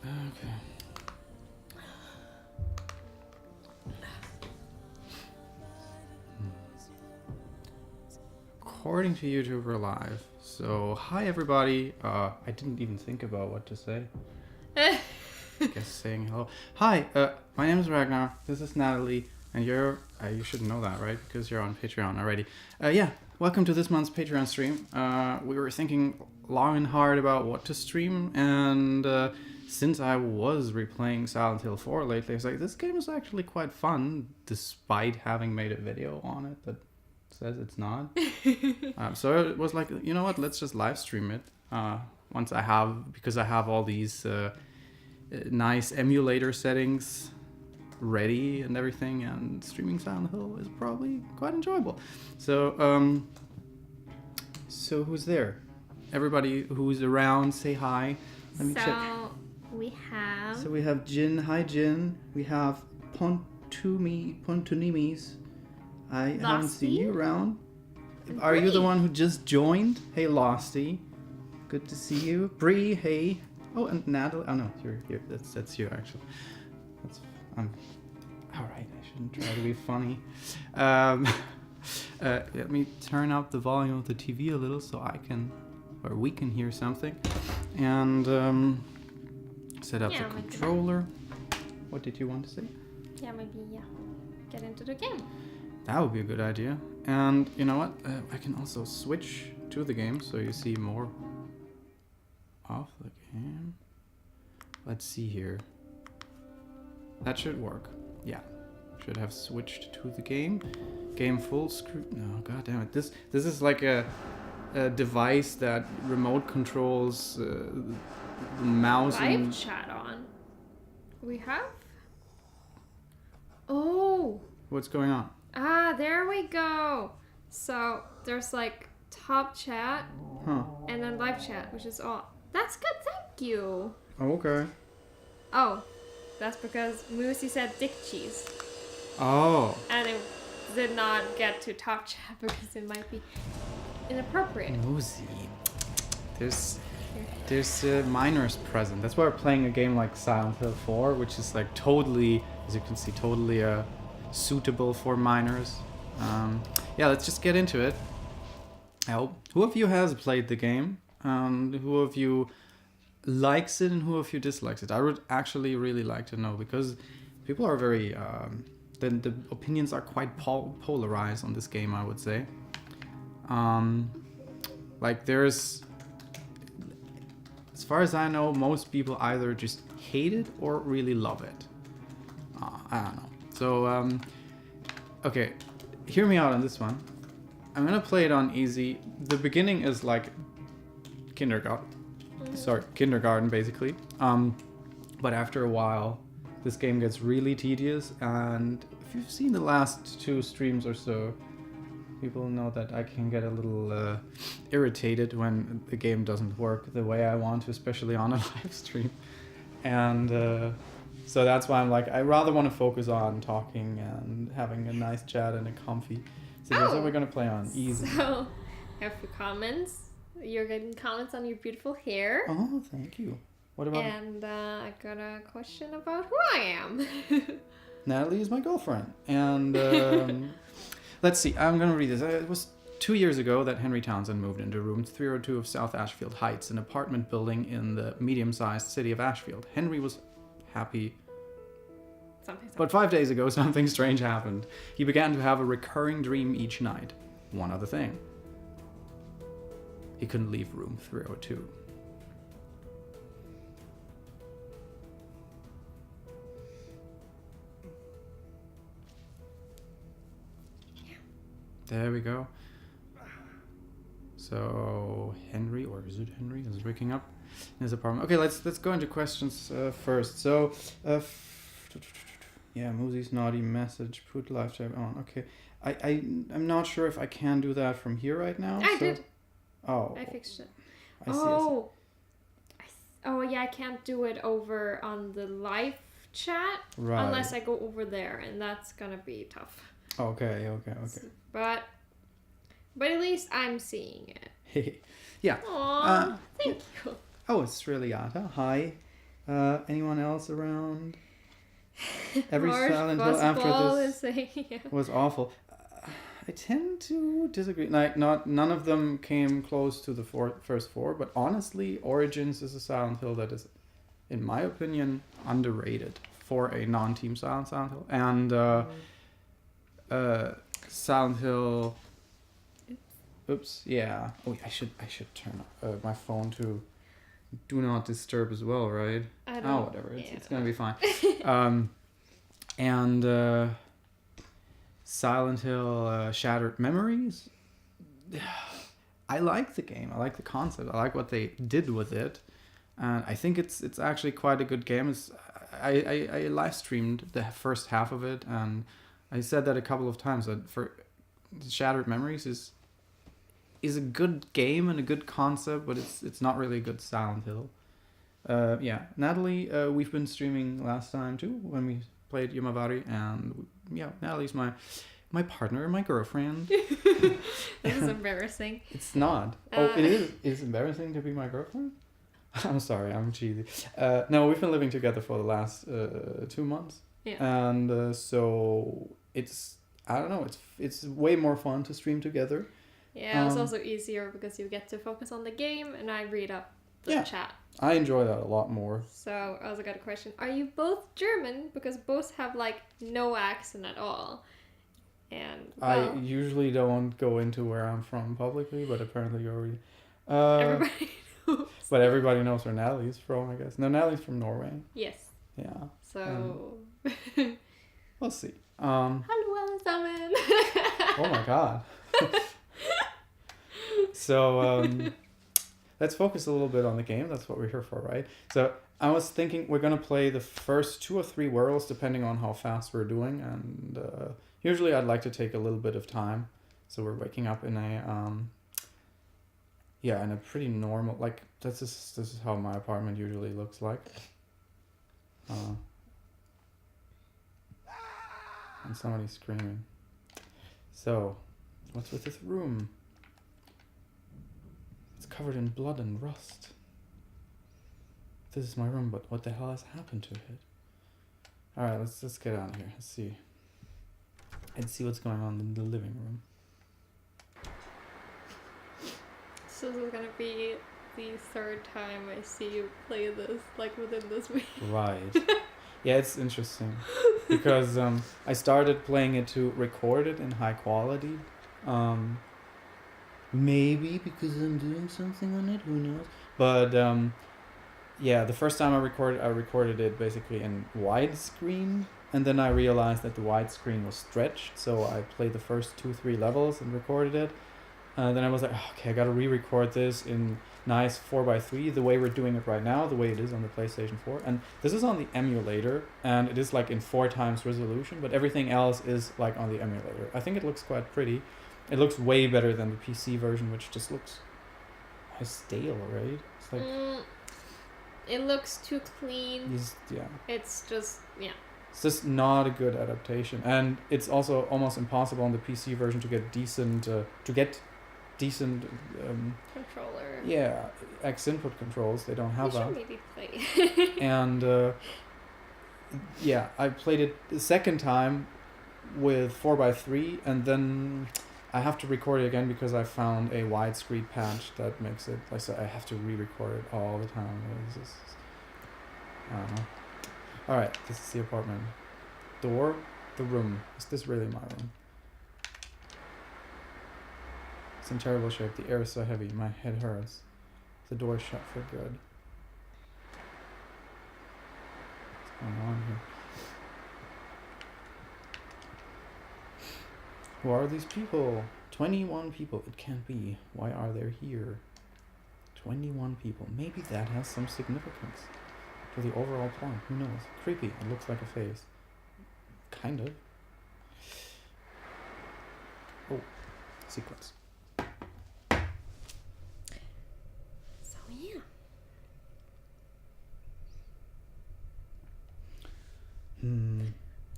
Okay. According to YouTube, we're live. So, hi everybody. I didn't even think about what to say. Guess saying hello. Hi, my name is Ragnar. This is Natalie, and you're. You should know that, right? Because you're on Patreon already. Yeah. Welcome to this month's Patreon stream. We were thinking long and hard about what to stream, and since I was replaying Silent Hill 4 lately, I was like, this game is actually quite fun, despite having made a video on it that says it's not. So it was like, you know what? Let's just live stream it. Once I have all these nice emulator settings ready and everything, and streaming Silent Hill is probably quite enjoyable. So so who's there? Everybody who's around, say hi. Let me check. So we have Jin. Hi Jin. We have Pontunimis. I haven't seen you around. Are you the one who just joined? Hey Losty. Good to see you. Bree, hey. Oh, and Natalie. Oh no, you're here. That's you actually. Alright, I shouldn't try to be funny. Let me turn up the volume of the TV a little so we can hear something. And set up the controller. What did you want to say? Yeah, maybe, get into the game. That would be a good idea. And you know what? I can also switch to the game so you see more of the game. Let's see here. That should work. Yeah. Should have switched to the game. Game full screen. No, god damn it. This is like a device that remote controls the mouse. Live chat on. We have? Oh. What's going on? Ah, there we go. So there's like top chat and then live chat, which is all. That's good, thank you. Oh, okay. Oh, that's because Moosey said dick cheese. Oh. And it did not get to top chat because it might be inappropriate. Moosey. There's minors present. That's why we're playing a game like Silent Hill 4, which is like totally, as you can see, totally suitable for minors. Yeah, let's just get into it. Who of you has played the game? Who of you likes it and who of you dislikes it? I would actually really like to know, because people are very the opinions are quite polarized on this game, I would say. Like there's, as far as I know, most people either just hate it or really love it. I don't know. So okay, hear me out on this one. I'm gonna play it on easy. The beginning is like kindergarten basically. But after a while, this game gets really tedious, and if you've seen the last 2 streams or so, people know that I can get a little irritated when the game doesn't work the way I want to, especially on a live stream. And so that's why I'm like, I rather want to focus on talking and having a nice chat and a comfy. So that's what we're gonna play on easy. So I have a few comments. You're getting comments on your beautiful hair. Oh, thank you. What about? And I got a question about who I am. Natalie is my girlfriend. And let's see, I'm going to read this. It was 2 years ago that Henry Townsend moved into room 302 of South Ashfield Heights, an apartment building in the medium-sized city of Ashfield. Henry was happy. But 5 days ago, something strange happened. He began to have a recurring dream each night. One other thing. He couldn't leave room 302. There we go. So Henry, or is it Henry, is waking up in his apartment. Okay, let's go into questions first. So, yeah, Moosey's naughty message. Put live chat on. Okay, I'm not sure if I can do that from here right now. I did. Oh. I fixed it. I see. Oh yeah, I can't do it over on the live chat unless I go over there, and that's gonna be tough. Okay. But at least I'm seeing it. Yeah. Aww, thank you. Oh, it's Reliata. Hi. Anyone else around? Every Harsh Silent Hill after fuzzball this yeah. was awful. I tend to disagree. Like, none of them came close to the first four, but honestly, Origins is a Silent Hill that is, in my opinion, underrated for a non-team Silent Hill. And Silent Hill. Oops. Yeah. Oh, I should turn my phone to do not disturb as well, right? I don't. Oh, whatever. Yeah. It's gonna be fine. And Silent Hill Shattered Memories. I like the game. I like the concept. I like what they did with it, and I think it's actually quite a good game. I live streamed the first half of it, and I said that a couple of times that for Shattered Memories is a good game and a good concept, but it's not really a good Silent Hill. Yeah, Natalie, we've been streaming last time too when we played Yamavari, and yeah, Natalie's my partner, my girlfriend. This is embarrassing. It's not. It is. It's embarrassing to be my girlfriend. I'm sorry, I'm cheesy. No, we've been living together for the last 2 months. Yeah. And so it's, I don't know, it's way more fun to stream together. Yeah, it's also easier because you get to focus on the game and I read up the chat. I enjoy that a lot more. So I also got a question. Are you both German? Because both have like no accent at all. And well, I usually don't go into where I'm from publicly, but apparently you already... everybody knows. But everybody knows where Natalie's from, I guess. No, Natalie's from Norway. Yes. Yeah. So... We'll see. Hallo allesammen! Oh my god. So, let's focus a little bit on the game. That's what we're here for, right? So, I was thinking we're going to play the first 2 or 3 worlds, depending on how fast we're doing. And usually I'd like to take a little bit of time. So, we're waking up in a... in a pretty normal... Like, this is how my apartment usually looks like. And somebody's screaming. So, what's with this room? It's covered in blood and rust. This is my room, but what the hell has happened to it? Alright, let's get out of here. Let's see. Let's see what's going on in the living room. So this is gonna be the 3rd time I see you play this, like within this week. Right. Yeah, it's interesting. Because I started playing it to record it in high quality. Maybe because I'm doing something on it, who knows? But the first time I recorded it basically in widescreen, and then I realized that the widescreen was stretched, so I played the first 2-3 levels and recorded it. Then I was like, okay, I gotta re-record this in nice 4:3, the way we're doing it right now, the way it is on the PlayStation 4. And this is on the emulator, and it is like in 4 times resolution, but everything else is like on the emulator. I think it looks quite pretty. It looks way better than the PC version, which just looks stale, right? It's like it looks too clean. It's just It's just not a good adaptation, and it's also almost impossible on the PC version to get decent controller. Yeah, X input controls. They don't have that. We should maybe play. And I played it the second time with 4:3, and then I have to record it again because I found a widescreen patch that makes it. I have to re-record it all the time. It's just, I don't know. All right, this is the apartment. Door, the room. Is this really my room? It's in terrible shape. The air is so heavy. My head hurts. The door is shut for good. What's going on here? Who are these people? 21 people. It can't be. Why are they here? 21 people. Maybe that has some significance to the overall plot. Who knows? Creepy. It looks like a face. Kind of. Oh. Sequence. So yeah.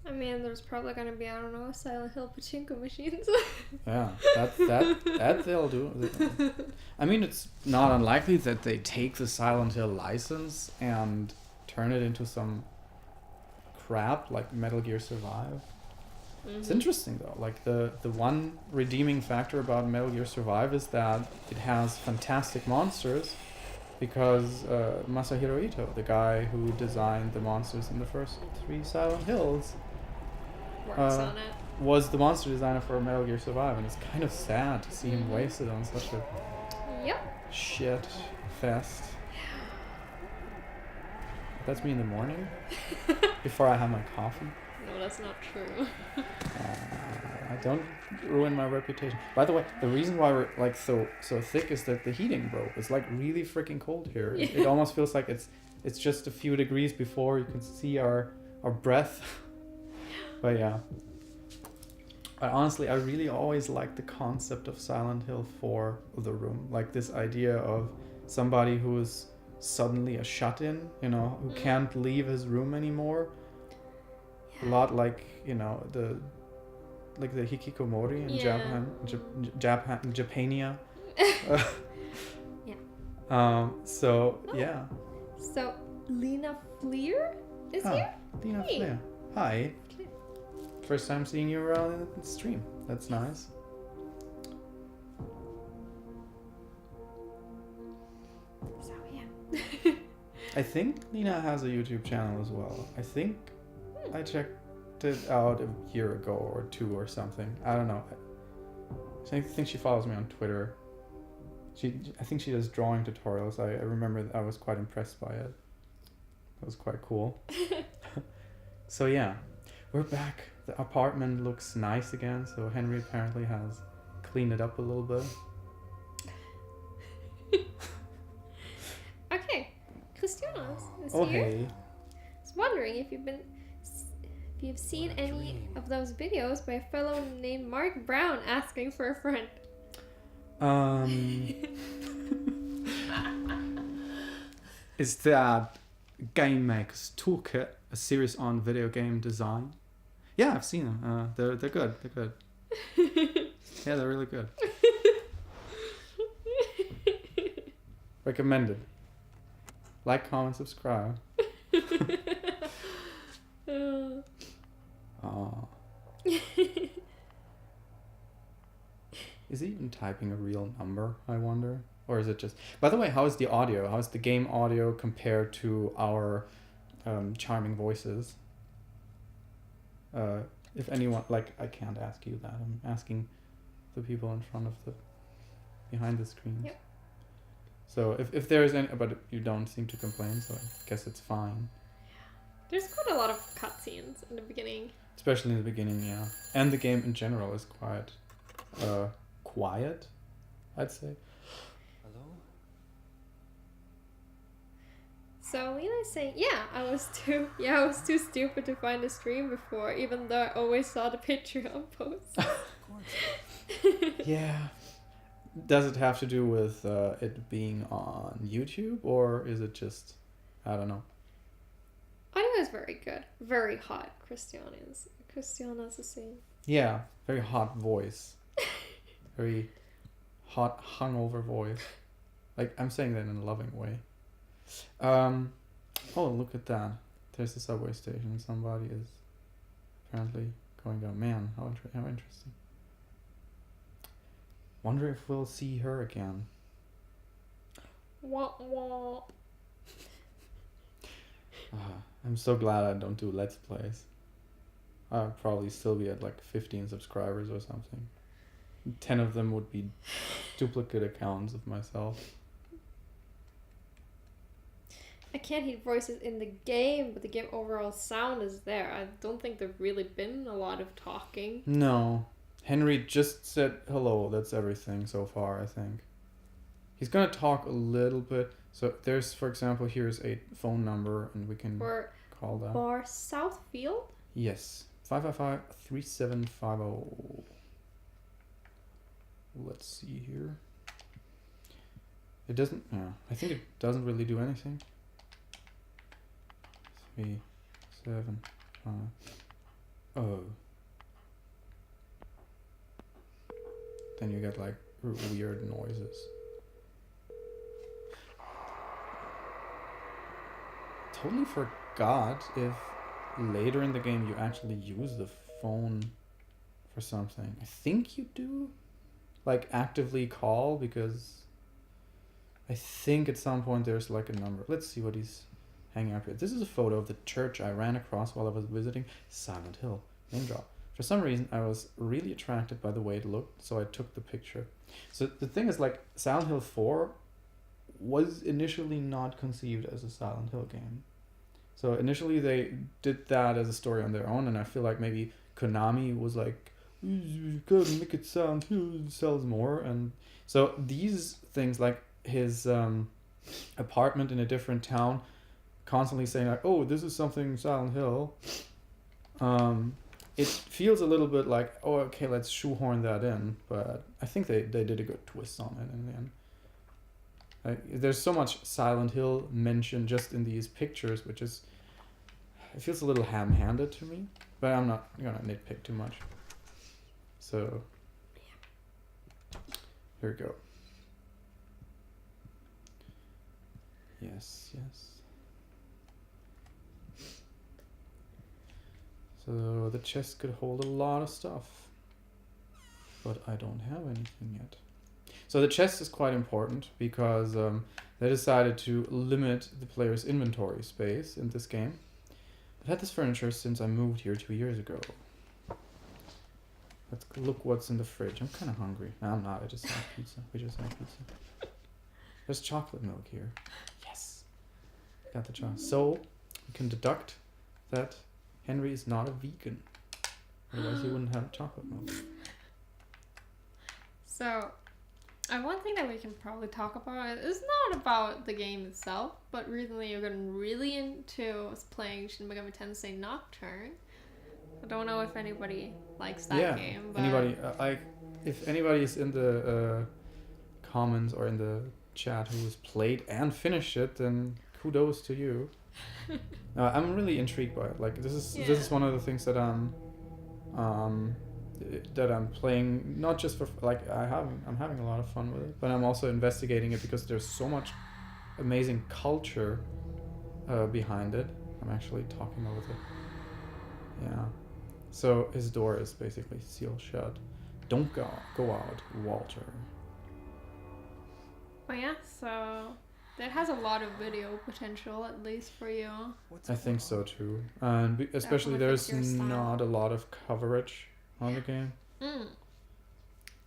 I mean, there's probably gonna be, I don't know, Silent Hill pachinko machines. Yeah, that they'll do. I mean, it's not unlikely that they take the Silent Hill license and turn it into some crap like Metal Gear Survive. Mm-hmm. It's interesting though. Like the one redeeming factor about Metal Gear Survive is that it has fantastic monsters, because Masahiro Ito, the guy who designed the monsters in the first 3 Silent Hills, Works on it. was the monster designer for Metal Gear Survive, and it's kind of sad to see him Mhm. wasted on such a Yep. shit fest. That's me in the morning before I have my coffee. No, that's not true. I don't ruin my reputation. By the way, the reason why we're like so thick is that the heating broke. It's like really freaking cold here. It almost feels like it's just a few degrees before you can see our breath. But yeah. But honestly, I really always liked the concept of Silent Hill 4 The Room. Like this idea of somebody who is suddenly a shut-in, you know, who can't leave his room anymore. A lot like, you know, the hikikomori in Japania. So yeah. So Lena Fleer is here? Lena Hey. Fleer. Hi. First time seeing you around in the stream. That's nice. So yeah. I think Lena has a YouTube channel as well. I think I checked it out a year ago or 2 or something. I don't know. I think she follows me on Twitter. I think she does drawing tutorials. I remember I was quite impressed by it. That was quite cool. So yeah, we're back. The apartment looks nice again. So Henry apparently has cleaned it up a little bit. Okay, Christianas is Oh here. hey. I was wondering if you've seen any of those videos by a fellow named Mark Brown asking for a friend. Is that Game Maker's Toolkit, a series on video game design? Yeah, I've seen them. They're good. They're good. Yeah, they're really good. Recommended. Like, comment, subscribe. Oh. Is he even typing a real number, I wonder? Or is it just... By the way, how is the audio? How is the game audio compared to our charming voices? If anyone... Like, I can't ask you that. I'm asking the people in front of the... behind the screens. Yep. So if there is any... But you don't seem to complain, so I guess it's fine. There's quite a lot of cutscenes in the beginning. Especially in the beginning, yeah. And the game in general is quite quiet, I'd say. Hello? So Lena's saying, yeah, I was too stupid to find the stream before, even though I always saw the Patreon posts. Of course. Yeah. Does it have to do with it being on YouTube, or is it just, I don't know. Audio is very good. Very hot, Christiana's is saying. Yeah, very hot voice. Very hot, hungover voice. Like, I'm saying that in a loving way. Oh, look at that. There's a subway station. Somebody is apparently going down. Man, how interesting. Wonder if we'll see her again. Wah wah. I'm so glad I don't do Let's Plays. I'll probably still be at like 15 subscribers or something. 10 of them would be duplicate accounts of myself. I can't hear voices in the game, but the game overall sound is there. I don't think there've really been a lot of talking. No. Henry just said hello. That's everything so far, I think. He's gonna talk a little bit. So there's, for example, here's a phone number and we can call that. Bar Southfield? Yes. 555-3750. Let's see here. It doesn't... Yeah, I think it doesn't really do anything. 3, 7, 5... Oh. Then you get like weird noises. totally forgot if later in the game you actually use the phone for something. I think you do. Like actively call, because I think at some point there's like a number. Let's see what he's hanging up here. This is a photo of the church I ran across while I was visiting Silent Hill. Name drop. For some reason, I was really attracted by the way it looked, so I took the picture. So the thing is, like, Silent Hill 4 was initially not conceived as a Silent Hill game. So initially they did that as a story on their own, and I feel like maybe Konami was like, you gotta make it Silent Hill, it sells more. And so these things, like his apartment in a different town, constantly saying like, oh, this is something Silent Hill, it feels a little bit like, oh, okay, let's shoehorn that in. But I think they did a good twist on it in the end. There's so much Silent Hill mentioned just in these pictures, which is, it feels a little ham-handed to me, but I'm not gonna nitpick too much. So here we go. Yes. So the chest could hold a lot of stuff, but I don't have anything yet. So the chest is quite important because they decided to limit the player's inventory space in this game. I've had this furniture since I moved here 2 years ago. Let's look what's in the fridge. I'm kind of hungry. No, I'm not. I just had pizza. We just had pizza. There's chocolate milk here. Yes. Got the chocolate. So we can deduct that Henry is not a vegan. Otherwise he wouldn't have chocolate milk. So, one thing that we can probably talk about is not about the game itself, but recently you've gotten really into playing Shin Megami Tensei Nocturne. I don't know if anybody likes that game. But Anybody, if anybody is in the comments or in the chat who has played and finished it, then kudos to you. I'm really intrigued by it. Like this is one of the things that I'm playing, not just for like I'm having a lot of fun with it, but I'm also investigating it because there's so much amazing culture behind it. I'm actually talking over the So his door is basically sealed shut. Don't go out, Walter. But yeah, so that has a lot of video potential, at least for you. I think so too, and especially there's not a lot of coverage on the game.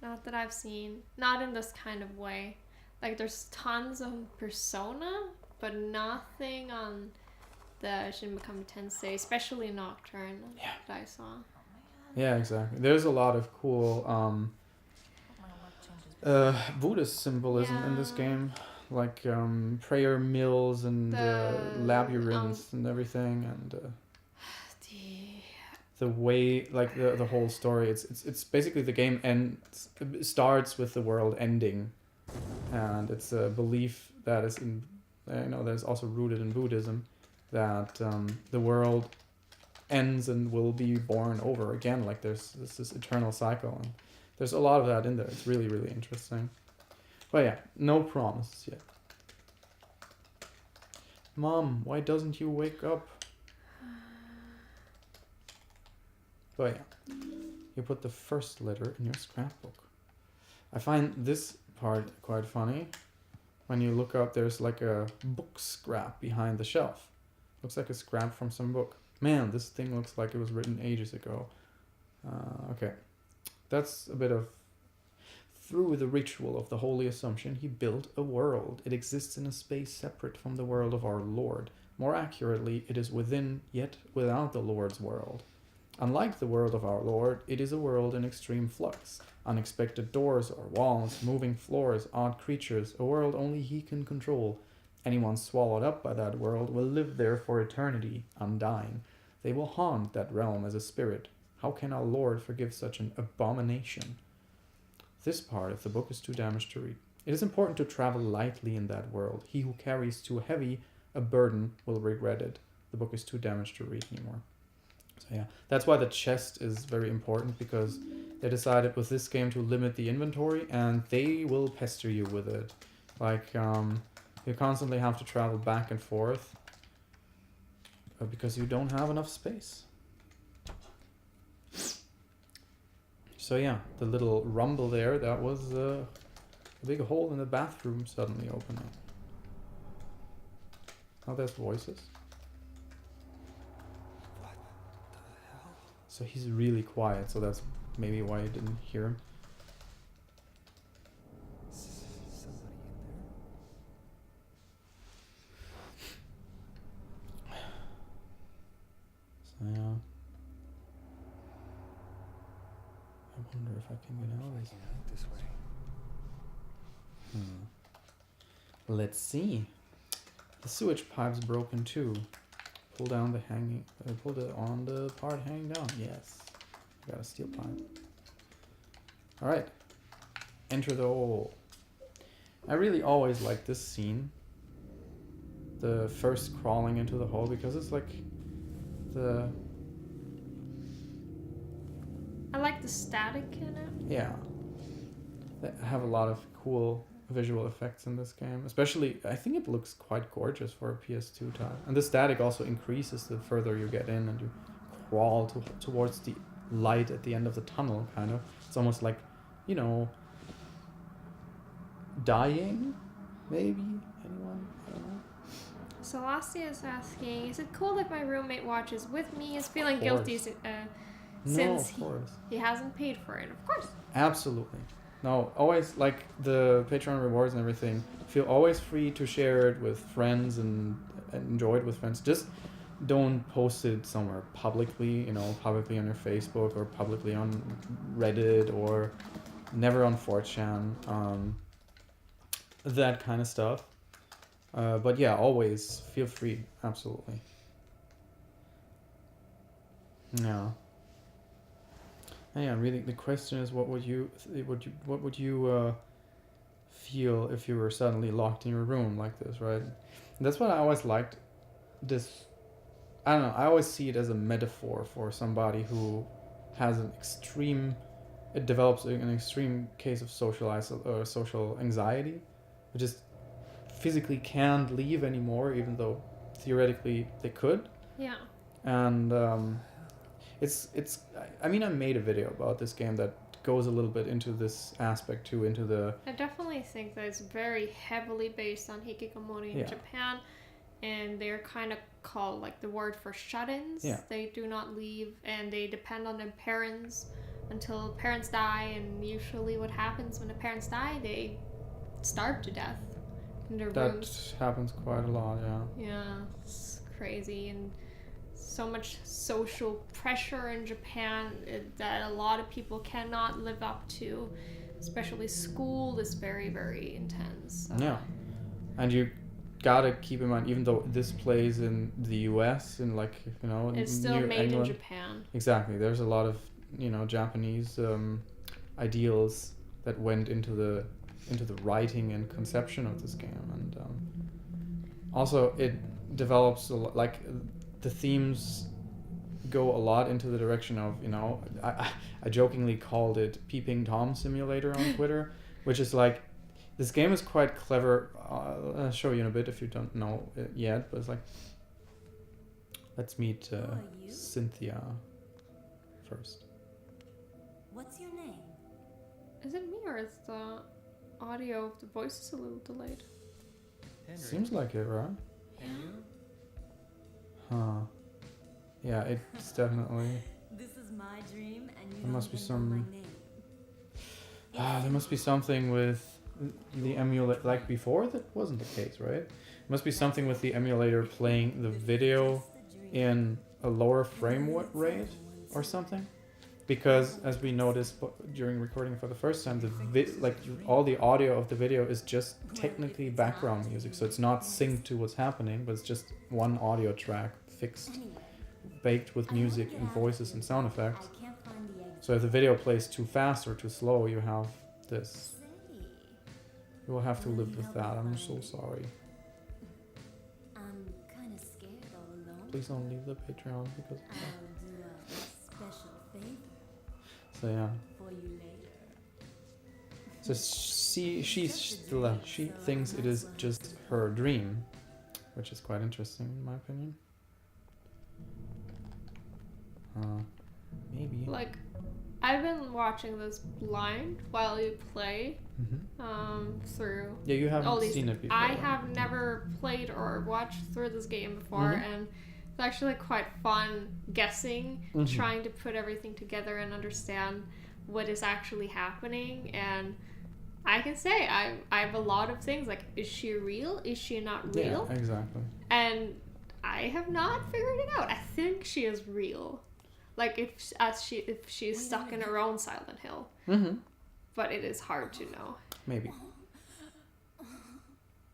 Not that I've seen. Not in this kind of way. Like there's tons on Persona, but nothing on the Shin Megami Tensei, especially Nocturne that I saw. Yeah, exactly. There's a lot of cool Buddhist symbolism in this game, like prayer mills and labyrinths and everything, and the way, like the whole story. It's basically the game starts with the world ending, and it's a belief that is in that's also rooted in Buddhism, that the world ends and will be born over again. Like there's this eternal cycle, and there's a lot of that in there. It's really, really interesting. But yeah, no promises yet. Mom, why doesn't you wake up? But yeah, you put the first letter in your scrapbook. I find this part quite funny. When you look up, there's like a book scrap behind the shelf. Looks like a scrap from some book. Man, this thing looks like it was written ages ago. Okay. That's a bit of... Through the ritual of the Holy Assumption, he built a world. It exists in a space separate from the world of our Lord. More accurately, it is within, yet without the Lord's world. Unlike the world of our Lord, it is a world in extreme flux. Unexpected doors or walls, moving floors, odd creatures, a world only he can control. Anyone swallowed up by that world will live there for eternity, undying. They will haunt that realm as a spirit. How can our Lord forgive such an abomination? This part of the book is too damaged to read. It is important to travel lightly in that world. He who carries too heavy a burden will regret it. The book is too damaged to read anymore. So yeah, that's why the chest is very important, because they decided with this game to limit the inventory, and they will pester you with it. Like, you constantly have to travel back and forth because you don't have enough space. So yeah, the little rumble there, that was a big hole in the bathroom suddenly opening. Oh, there's voices. What the hell? So he's really quiet, so that's maybe why you didn't hear him. Somebody in there? So yeah. I wonder if I can get out of this. This way. Let's see. The sewage pipe's broken too. Pull down the hanging. Pull it on the part hanging down. Yes. Got a steel pipe. All right. Enter the hole. I really always like this scene. The first crawling into the hole, because it's like the I like the static in it. yeah. They have a lot of cool visual effects in this game. Especially, I think it looks quite gorgeous for a PS2 title. And the static also increases the further you get in and you crawl towards the light at the end of the tunnel, kind of. It's almost like, you know, dying, maybe? Anyone? I don't know. Celestia is asking, is it cool if my roommate watches with me? He's feeling Of guilty course. since No, of course. he hasn't paid for it. Of course. Absolutely. No, always, like, the Patreon rewards and everything, feel always free to share it with friends and enjoy it with friends. Just don't post it somewhere publicly, you know, publicly on your Facebook or publicly on Reddit or never on 4chan, that kind of stuff. But yeah, always feel free, absolutely. Yeah. And yeah, really, the question is, what would you feel if you were suddenly locked in your room like this, right? And that's what I always liked. This, I don't know. I always see it as a metaphor for somebody who has an extreme. It develops an extreme case of social anxiety, who just physically can't leave anymore, even though theoretically they could. Yeah. And I mean, I made a video about this game that goes a little bit into this aspect too, into the... I definitely think that it's very heavily based on hikikomori in Yeah. Japan, and they're kind of called like the word for shut-ins. Yeah. They do not leave, and they depend on their parents until parents die, and usually what happens when the parents die, they starve to death in their rooms. That happens quite a lot, yeah. Yeah, it's crazy, and so much social pressure in Japan that a lot of people cannot live up to. Especially school is very, very intense. So. Yeah. And you gotta keep in mind, even though this plays in the US, in like, you know, It's still near made England. in Japan. Exactly. There's a lot of, you know, Japanese ideals that went into the writing and conception of this game, and also it develops like the themes go a lot into the direction of, you know, I jokingly called it Peeping Tom Simulator on Twitter, which is like, this game is quite clever. I'll show you in a bit if you don't know it yet, but it's like, let's meet Who are you? Cynthia first. What's your name? Is it me or is the audio of the voices a little delayed? Henry. Seems like it, right? And you? Huh. Yeah, it's definitely... This is my dream, and you There must don't be even know some- my name. there must be something with the emulator, like before that wasn't the case, right? Must be something with the emulator playing the video in a lower frame rate or something, because as we noticed during recording for the first time, all the audio of the video is just technically background music, so it's not synced to what's happening, but it's just one audio track fixed, Anyway, baked with I wanna music get and out of voices here. and sound effects. I can't find the exit. So if the video plays too fast or too slow, you have this. Say, You will have to live with that. I'm so sorry. I'm kind of scared all alone. Please don't leave the Patreon because. I'll do a special favor So yeah. for you later. So she thinks it is just her dream, which is quite interesting in my opinion. Maybe. Like, I've been watching this blind while you play through Yeah, you all haven't these. seen it before. I right? have never played or watched through this game before, Mhm. and it's actually quite fun guessing, Mhm. trying to put everything together and understand what is actually happening. And I can say I have a lot of things like, is she real? Is she not real? Yeah, exactly. And I have not figured it out. I think she is real. Like if she's stuck in her own Silent Hill. Mm-hmm. But it is hard to know. Maybe.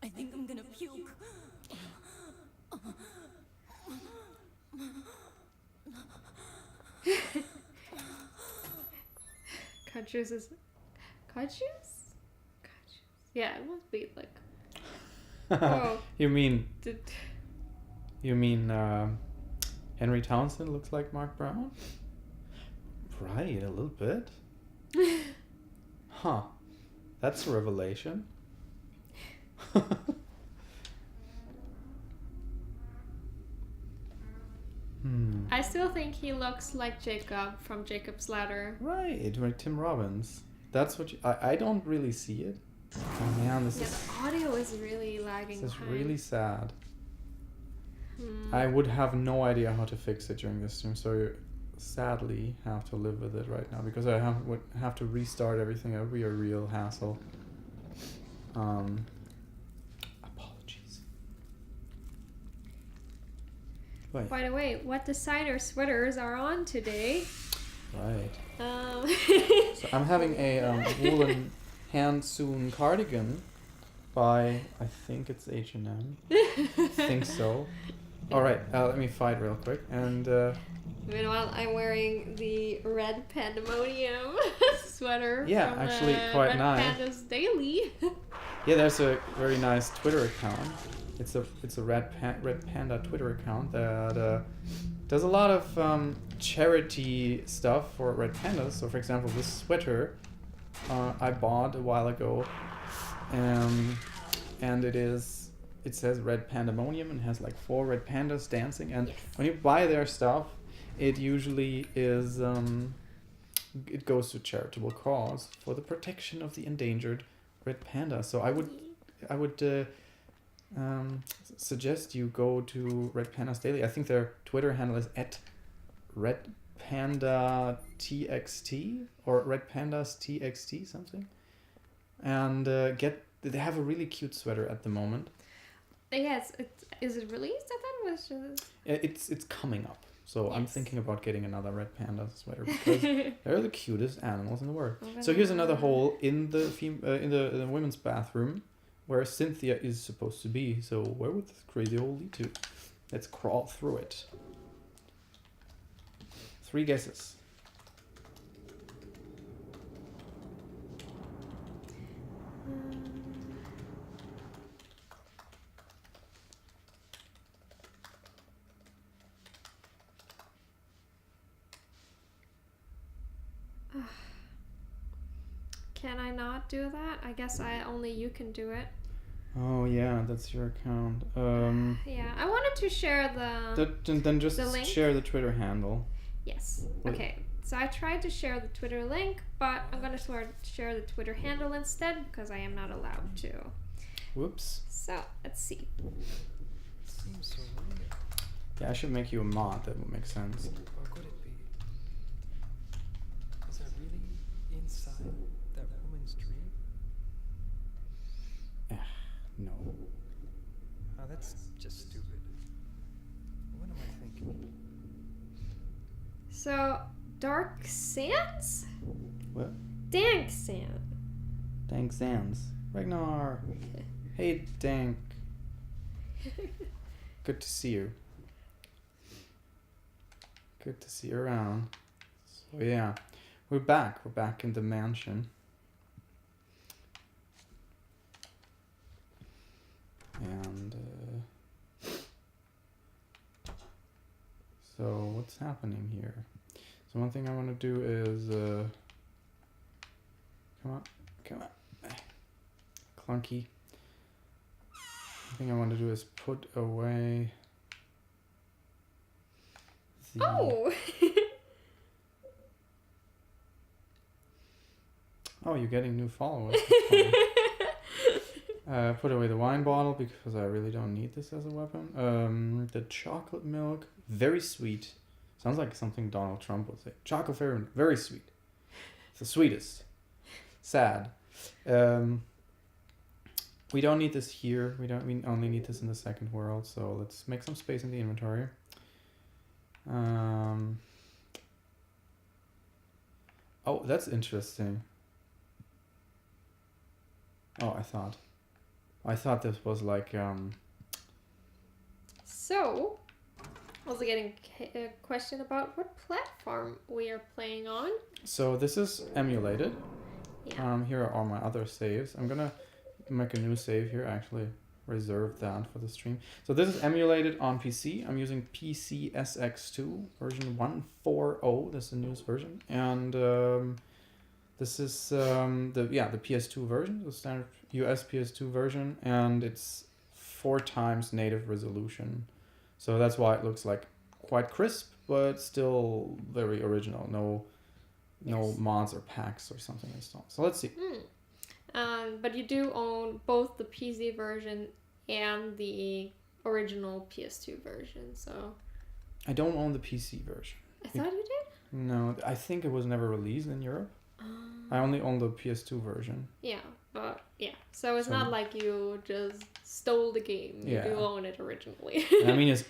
I think I'm gonna puke. Cut juice is cut juice? Cut juice. Yeah, it must be like oh You mean did, Henry Townsend looks like Mark Brown? Right, a little bit. Huh. That's a revelation. I still think he looks like Jacob from Jacob's Ladder. Right, like Tim Robbins. That's what you, I don't really see it. Oh man, Yeah, the audio is really lagging this is behind. really sad. Hmm. I would have no idea how to fix it during this stream, so you sadly have to live with it right now because I would have to restart everything. It would be a real hassle. Apologies. Wait, By the way, what designer sweaters are on today? right. Um, So I'm having a woolen hand-sewn cardigan by, I think it's H&M. I think so. All right, let me fight real quick. And Meanwhile, I'm wearing the Red Pandemonium sweater. Yeah, from, actually quite Red nice. Pandas Daily. yeah, there's a very nice Twitter account. It's a Red Panda Twitter account that does a lot of charity stuff for Red Pandas. So, for example, this sweater I bought a while ago, and it says Red Pandemonium and has like 4 red pandas dancing. And Yes. when you buy their stuff, it usually is it goes to charitable cause for the protection of the endangered red panda. So I would suggest you go to Red Pandas Daily. I think their Twitter handle is @RedPandaTXT or RedPandasTXT something, and they have a really cute sweater at the moment. Yes, is it released? I thought it was just... It's coming up, so I'm Yes. thinking about getting another Red Panda sweater because they're the cutest animals in the world. I'm So here's gonna- another hole in the in the women's bathroom where Cynthia is supposed to be. So where would this crazy hole lead to? Let's crawl through it. 3 guesses. Can I not do that? I guess only you can do it. Oh yeah, that's your account. Yeah, I wanted to share the... Then just the link? share the Twitter handle. Yes. Wait. Okay. So I tried to share the Twitter link, but I'm gonna share the Twitter handle instead because I am not allowed to. Whoops. So let's see. Seems so real. Yeah, I should make you a mod. That would make sense. Or could it be? Was I really inside that woman's dream? No. Oh, that's just stupid. What am I thinking? So Dark Sands? What? Dank Sand. Dank Sands. Ragnar. Hey, Dank. Good to see you. Good to see you around. So yeah, we're back. We're back in the mansion. And so what's happening here? So one thing I want to do is come on, clunky. The thing I want to do is put away the Oh! Oh, you're getting new followers. Put away the wine bottle because I really don't need this as a weapon. The chocolate milk, very sweet. Sounds like something Donald Trump would say. Chocolate very sweet. It's the sweetest. Sad. We don't need this here. We only need this in the second world. So let's make some space in the inventory. Oh, that's interesting. Oh, I thought this was like So, also getting a question about what platform we are playing on. So this is emulated. Yeah. Here are all my other saves. I'm gonna make a new save here. Actually, reserve that for the stream. So this is emulated on PC. I'm using PCSX2 version 1.4.0. This is the newest version, and this is the PS2 version, the standard US PS2 version, and it's 4 times native resolution. So that's why it looks like quite crisp, but still very original. No mods or packs or something installed. So let's see. But you do own both the PC version and the original PS2 version, so... I don't own the PC version. I thought you did? No, I think it was never released in Europe. I only own the PS2 version. Yeah, but yeah. So it's not like you just stole the game. You do own it originally. I mean, it's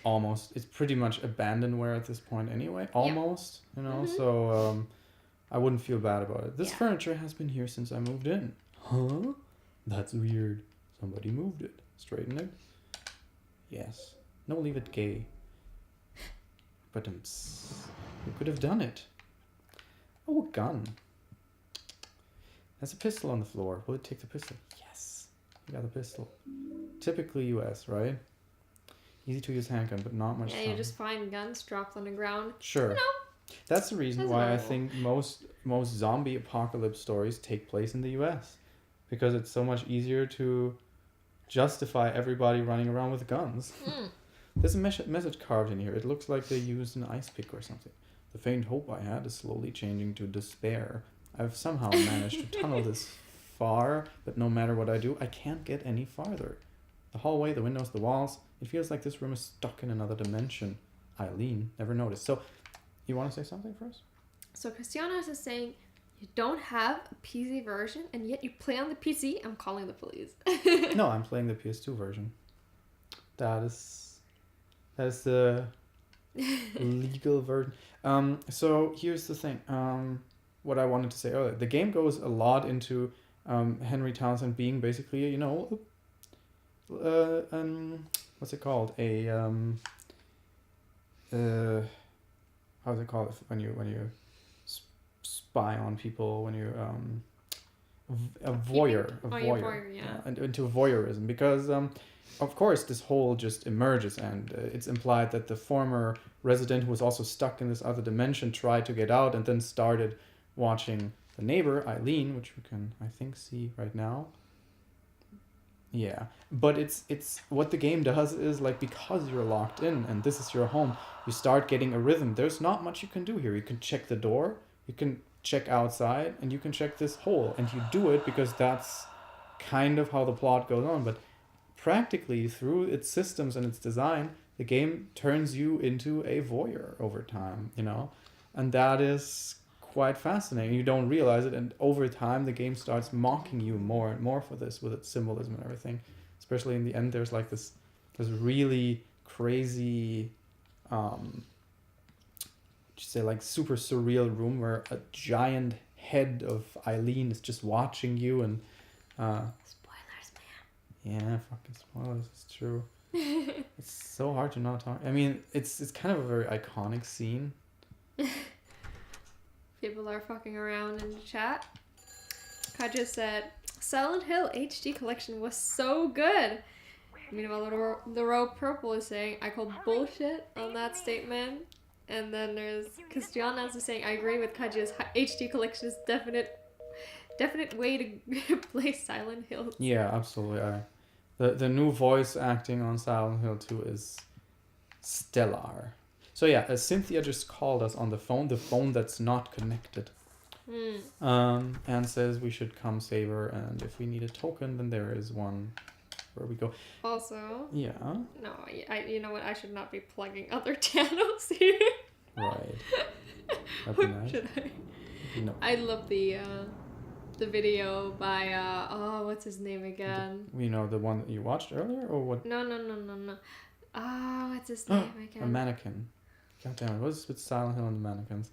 pretty much abandonware at this point anyway. Almost, you know, so I wouldn't feel bad about it. This furniture has been here since I moved in. Huh? That's weird. Somebody moved it. Straighten it. Yes. No, leave it gay. But who could have done it? Oh, a gun. There's a pistol on the floor. Will it take the pistol? Yes. You got the pistol. Typically US, right? Easy to use handgun, but not much fun. You just find guns dropped on the ground. Sure. You know, that's the reason why I think most zombie apocalypse stories take place in the US. Because it's so much easier to justify everybody running around with guns. There's a message carved in here. It looks like they used an ice pick or something. The faint hope I had is slowly changing to despair. I've somehow managed to tunnel this far, but no matter what I do, I can't get any farther. The hallway, the windows, the walls, it feels like this room is stuck in another dimension. Eileen never noticed. So, you want to say something first? So Christiana is saying, you don't have a PC version, and yet you play on the PC. I'm calling the police. No, I'm playing the PS2 version. That is the legal version. So here's the thing. What I wanted to say earlier. The game goes a lot into Henry Townsend being basically, you know, what's it called? How's it called when you spy on people, when you a voyeur, and into voyeurism, because of course this whole just emerges, and it's implied that the former resident who was also stuck in this other dimension tried to get out and then started watching the neighbor Eileen, which we can I think see right now. Yeah, but it's what the game does is, like, because you're locked in and this is your home, you start getting a rhythm. There's not much you can do here. You can check the door, you can check outside, and you can check this hole, and you do it because that's kind of how the plot goes on. But practically through its systems and its design, the game turns you into a voyeur over time, you know, and that is quite fascinating. You don't realize it, and over time the game starts mocking you more and more for this, with its symbolism and everything. Especially in the end, there's like this really crazy say like super surreal room where a giant head of Eileen is just watching you, and spoilers, man. Yeah, fucking spoilers, it's true. It's so hard to not talk. I mean, it's kind of a very iconic scene. People are fucking around in the chat. Kaja said, Silent Hill HD collection was so good. Meanwhile, the Row Purple is saying, I call bullshit on that statement. And then there's Christiana is saying, I agree with Kaji's HD collection is definite way to play Silent Hill. Yeah, absolutely. The new voice acting on Silent Hill 2 is stellar. So yeah, Cynthia just called us on the phone that's not connected. And says we should come save her, and if we need a token, then there is one where we go. Also, Yeah. no, you know what? I should not be plugging other channels here. Right. That'd be nice. Should I? No. I love the video by what's his name again? You know, the one that you watched earlier, or what? No. What's his name again? A mannequin. God damn it! What's with Silent Hill and the mannequins?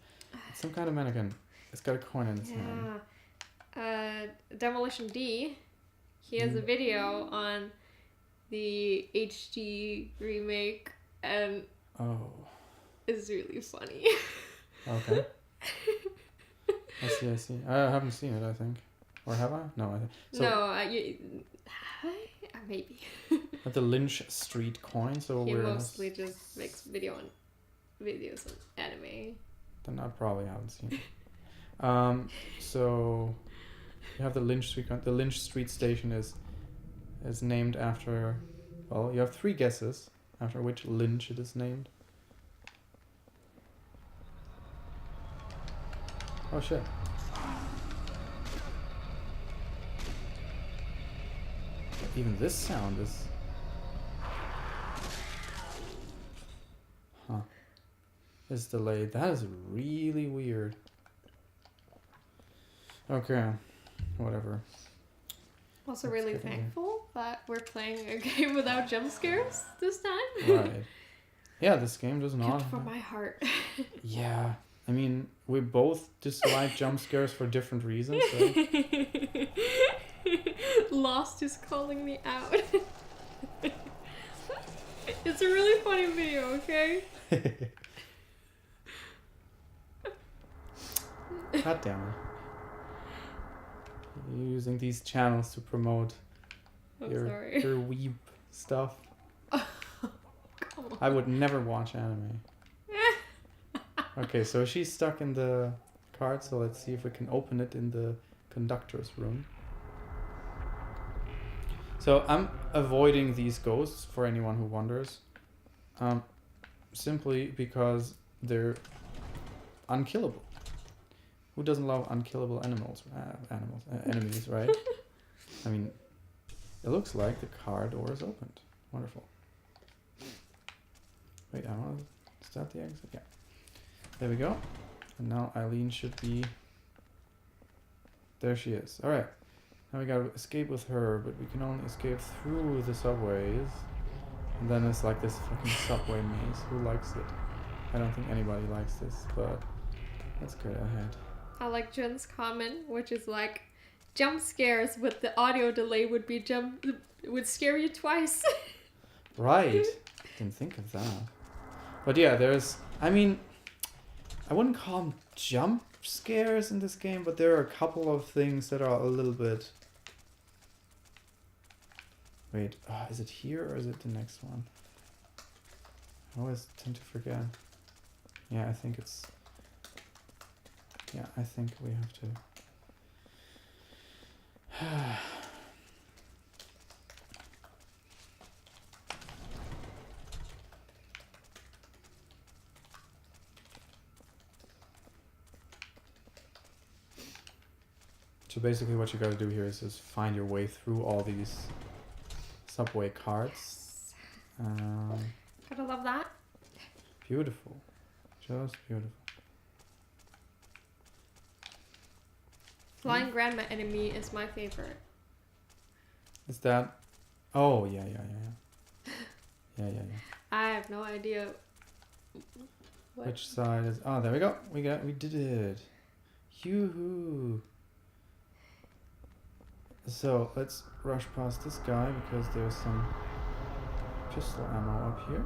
It's some kind of mannequin. It's got a coin in its hand. Demolition D. He has a video on the HD remake, and it's really funny. Okay. I see. I haven't seen it, I think. Or have I? No, I think. So, no, maybe. at the Lynch Street coin, so He we're... mostly just makes videos on anime. Then I probably haven't seen it. So, you have the Lynch Street coin. The Lynch Street station is named after... Well, you have 3 guesses after which Lynch it is named. Oh shit. Even this sound is... Huh. Is delayed. That is really weird. Okay. Whatever. Also Let's really get in there. thankful that we're playing a game without jump scares this time. Right. Yeah, this game does not... Good for my heart. Yeah. I mean, we both dislike jump scares for different reasons, so... Lost is calling me out. It's a really funny video, okay? God damn it. You're using these channels to promote I'm your sorry. weeb stuff. Come on. I would never watch anime. Okay, so she's stuck in the cart, so let's see if we can open it in the conductor's room. So I'm avoiding these ghosts, for anyone who wonders. Simply because they're unkillable. Who doesn't love unkillable enemies, right? I mean, it looks like the car door is opened. Wonderful. Wait, I want to start the exit. Yeah. There we go. And now Eileen should be... There she is. Alright. Now we gotta escape with her, but we can only escape through the subways. And then it's like this fucking subway maze. Who likes it? I don't think anybody likes this, but let's go ahead. I like Jen's comment, which is like, jump scares with the audio delay would scare you twice. Right. Didn't think of that. But yeah, there's... I mean, I wouldn't call them jump scares in this game, but there are a couple of things that are a little bit... Wait, is it here or is it the next one? I always tend to forget. Yeah, I think it's... Yeah, I think we have to... So basically what you gotta do here is just find your way through all these subway carts. Gotta love that. Beautiful. Just beautiful. Flying grandma enemy is my favorite. Is that... Oh, yeah. Yeah. I have no idea. What? Which side is... Oh, there we go. We did it. Yoo-hoo. So, let's rush past this guy because there's some pistol ammo up here.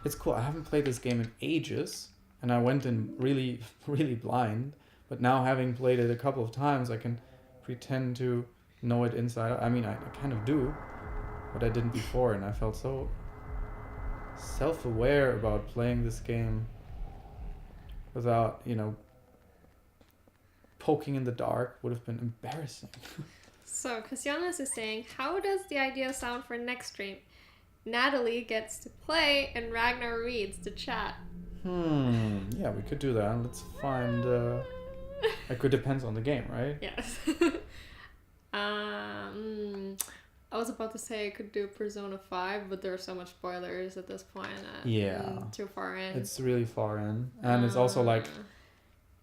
It's cool. I haven't played this game in ages, and I went in really, really blind. But now, having played it a couple of times, I can pretend to know it inside out. I mean, I kind of do, but I didn't before, and I felt so self-aware about playing this game without, poking in the dark would have been embarrassing. So, Christianas is saying, how does the idea sound for next stream? Natalie gets to play and Ragnar reads the chat. Yeah, we could do that. Let's find. Like, it depends on the game, right? Yes. I was about to say I could do Persona 5, but there are so much spoilers at this point. Yeah. Too far in. It's really far in, and it's also like,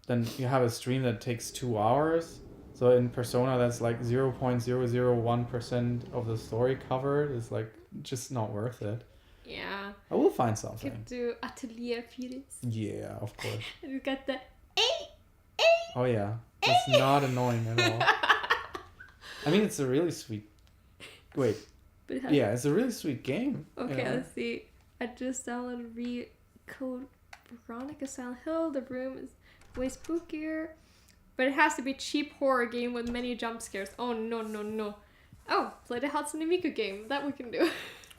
then you have a stream that takes 2 hours. So in Persona, that's like 0.001% of the story covered. It's like just not worth it. Yeah. I will find something. Could do Atelier Furious. Yeah, of course. And you got the Oh yeah, it's not annoying at all. I mean, it's a really sweet. Wait. But it has... Yeah, it's a really sweet game. Okay, let's see. I just downloaded Code Veronica Silent Hill. The room is way spookier. But it has to be a cheap horror game with many jump scares. Oh, no. Oh, play the Hatsune Miku game. That we can do.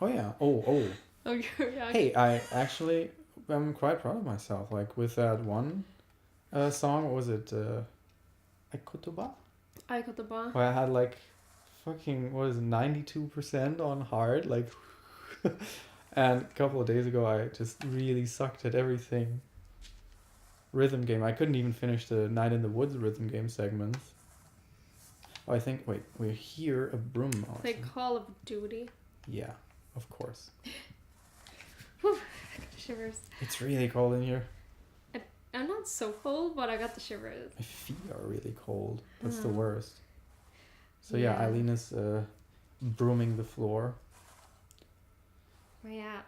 Oh yeah. Oh. Okay, yeah. Hey, I'm quite proud of myself. Like with that one song, what was it? Aikotoba? Aikotoba. Where I had like fucking, 92% on hard, like. And a couple of days ago, I just really sucked at everything. Rhythm game. I couldn't even finish the Night in the Woods rhythm game segments. Oh, I think, wait, we hear a broom. Play Call of Duty. Yeah, of course. Whew, I got the shivers. It's really cold in here. I'm not so cold, but I got the shivers. My feet are really cold. That's the worst. So yeah, Eileen is brooming the floor. Oh, yeah.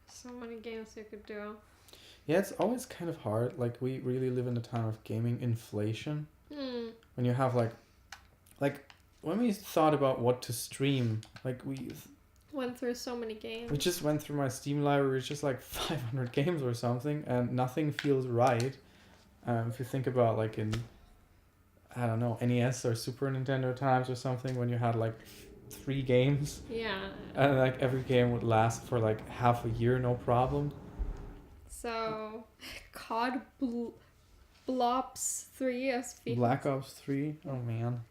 So many games you could do. Yeah, it's always kind of hard. Like, we really live in a time of gaming inflation. When you have like when we thought about what to stream, like we went through so many games. We just went through my Steam library. It's just like 500 games or something, and nothing feels right. If you think about like in, I don't know, NES or Super Nintendo times or something, when you had like 3 games. Yeah. And like every game would last for like half a year, no problem. So, COD Blops 3 as FIFA. Black Ops 3? Oh man.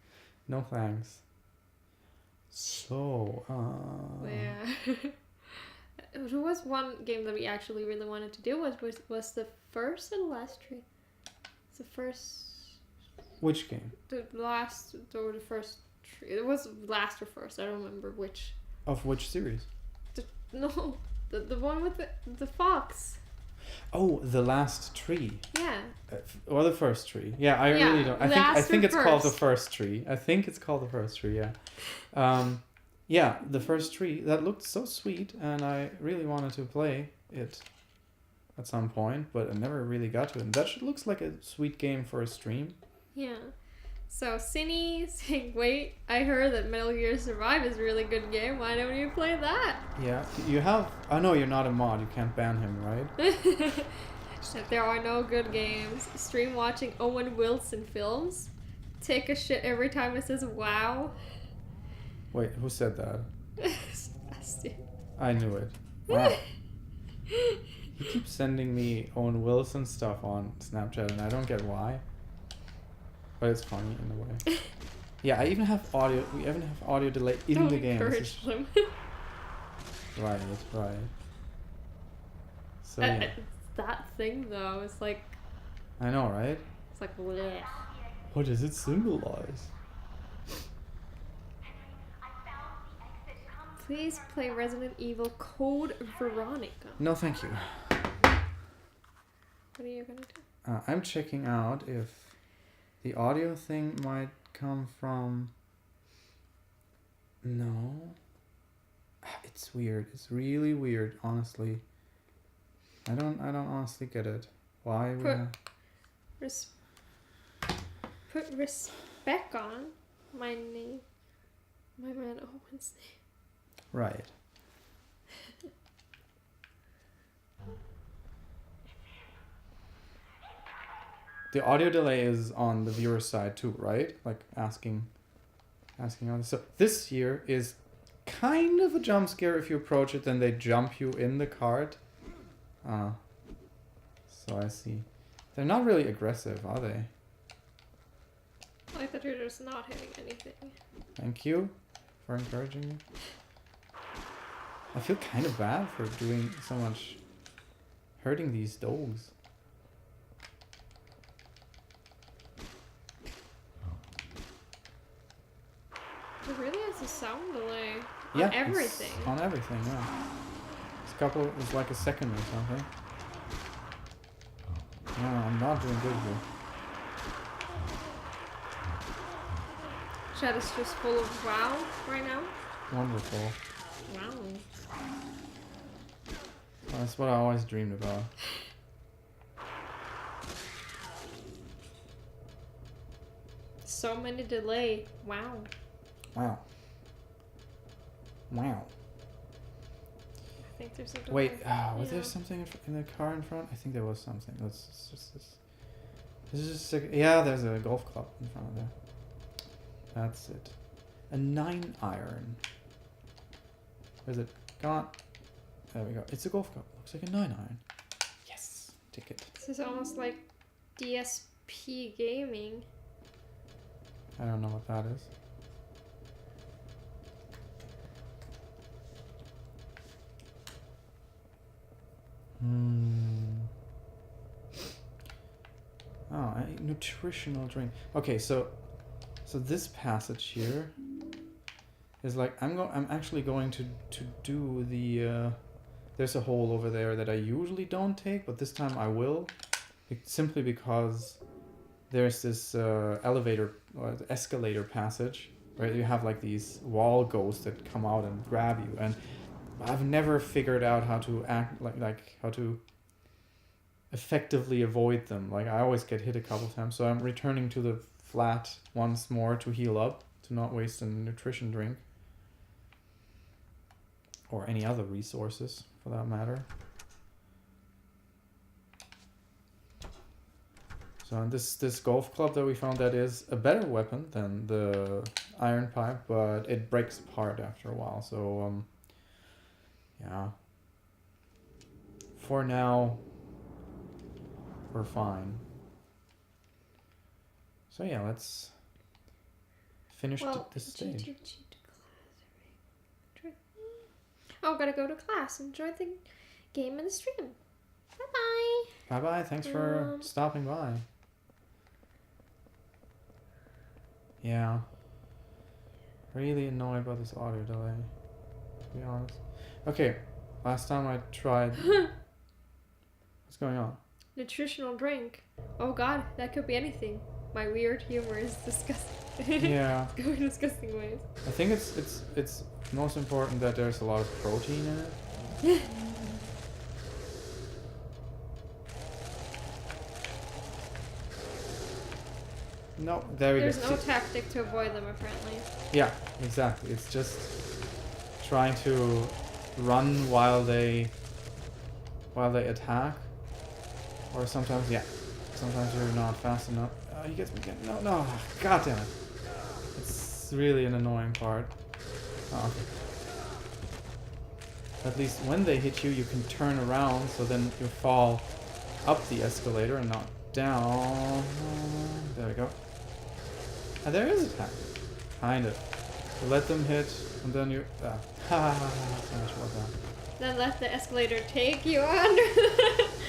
No thanks. So, Yeah. There was one game that we actually really wanted to do was the first or the last tree? It's the first... Which game? The last or the first tree. It was last or first. I don't remember which. Of which series? The one with the fox. Oh, The Last Tree. Yeah. Or the first tree. Yeah, I really don't. I think it's called the first tree. Yeah. Yeah, the first tree. That looked so sweet, and I really wanted to play it at some point, but I never really got to it. And that looks like a sweet game for a stream. Yeah. So Cindy saying, wait, I heard that Metal Gear Survive is a really good game. Why don't you play that? Yeah, you have... Oh no, you're not a mod. You can't ban him, right? If there are no good games, stream watching Owen Wilson films. Take a shit every time it says wow. Wait, who said that? Sebastian. I knew it. Wow. He keeps sending me Owen Wilson stuff on Snapchat, and I don't get why. But it's funny in a way. Yeah, I even have audio. We even have audio delay in Don't the game. encourage them. Right. So yeah. That thing though, it's like. I know, right? It's like bleh. What does it symbolize? Please play Resident Evil Code Veronica. No, thank you. What are you gonna do? I'm checking out if the audio thing might come from... No. It's weird. It's really weird, honestly. I don't honestly get it. Why would I... Put respect on my name. My man Owen's name. Right. The audio delay is on the viewer's side too, right? Like asking on. So this here is kind of a jump scare. If you approach it, then they jump you in the cart. So I see. They're not really aggressive, are they? Like that you're just not hitting anything. Thank you. for encouraging me. I feel kind of bad for doing so much hurting these dogs. It really has a sound delay Yeah, on everything. It's on everything, yeah. It's like a second or something. No, I'm not doing good here. Chat is just full of wow right now. Wonderful. Wow. That's what I always dreamed about. So many delay. Wow. Wow. Wow. I think there's a delay. Wait, was Yeah. there something in the car in front? I think there was something. It's just this. This is just yeah. There's a golf club in front of there. That's it. A 9-iron. Where's it gone? There we go. It's a golf club. Looks like a 9-iron. Yes, ticket. This is almost like DSP gaming. I don't know what that is. Oh, a nutritional drink. Okay, so this passage here is like I'm actually going to do the there's a hole over there that I usually don't take, but this time I will, simply because there's this elevator or escalator passage where you have like these wall ghosts that come out and grab you, and I've never figured out how to act like how to effectively avoid them. Like I always get hit a couple times, so I'm returning to the flat once more to heal up, to not waste a nutrition drink or any other resources for that matter. So this golf club that we found, that is a better weapon than the iron pipe, but it breaks apart after a while. So yeah. For now, we're fine. So yeah, let's finish this stage. Oh, gotta go to class. Enjoy the game and the stream. Bye bye. Bye bye. Thanks for stopping by. Yeah. Really annoyed by this audio delay, to be honest. Okay, last time I tried. What's going on? Nutritional drink. Oh god, that could be anything. My weird humor is disgusting. Yeah. It's going disgusting ways. I think it's most important that there's a lot of protein in it. No, there we go. There's no tactic to avoid them apparently. Yeah, exactly. It's just trying to run while they attack, or sometimes you're not fast enough. He gets me again. No, god damn it! It's really an annoying part. Oh, okay. At least when they hit you, you can turn around, so then you fall up the escalator and not down. There we go. And there is a tactic, kind of. You let them hit, and then you. So much about that. Then let the escalator take you under.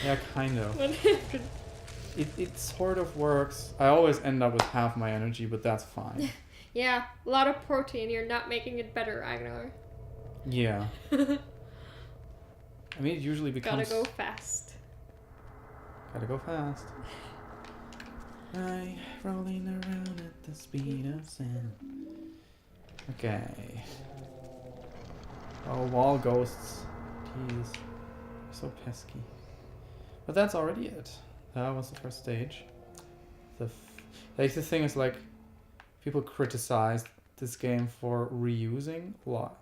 Yeah, kind of. It sort of works. I always end up with half my energy, but that's fine. Yeah, a lot of protein. You're not making it better, Ragnar. Yeah. I mean, it usually becomes. Gotta go fast. Gotta go fast. I rolling around at the speed of sound. Okay. Oh, wall ghosts. Jeez. So pesky. But that's already it. That was the first stage. The thing is, like, people criticize this game for reusing a lot.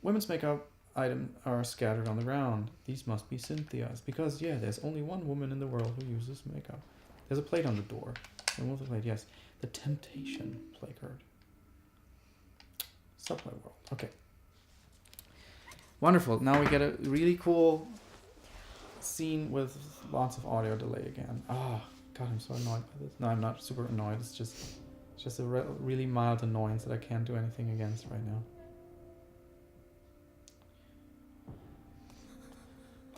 Women's makeup items are scattered on the ground. These must be Cynthia's. Because, yeah, there's only one woman in the world who uses makeup. There's a plate on the door. Remove the plate, yes. The Temptation placard. Subway World. Okay. Wonderful. Now we get a really cool scene with lots of audio delay again. Oh, God, I'm so annoyed by this. No, I'm not super annoyed. It's just It's just a really mild annoyance that I can't do anything against right now.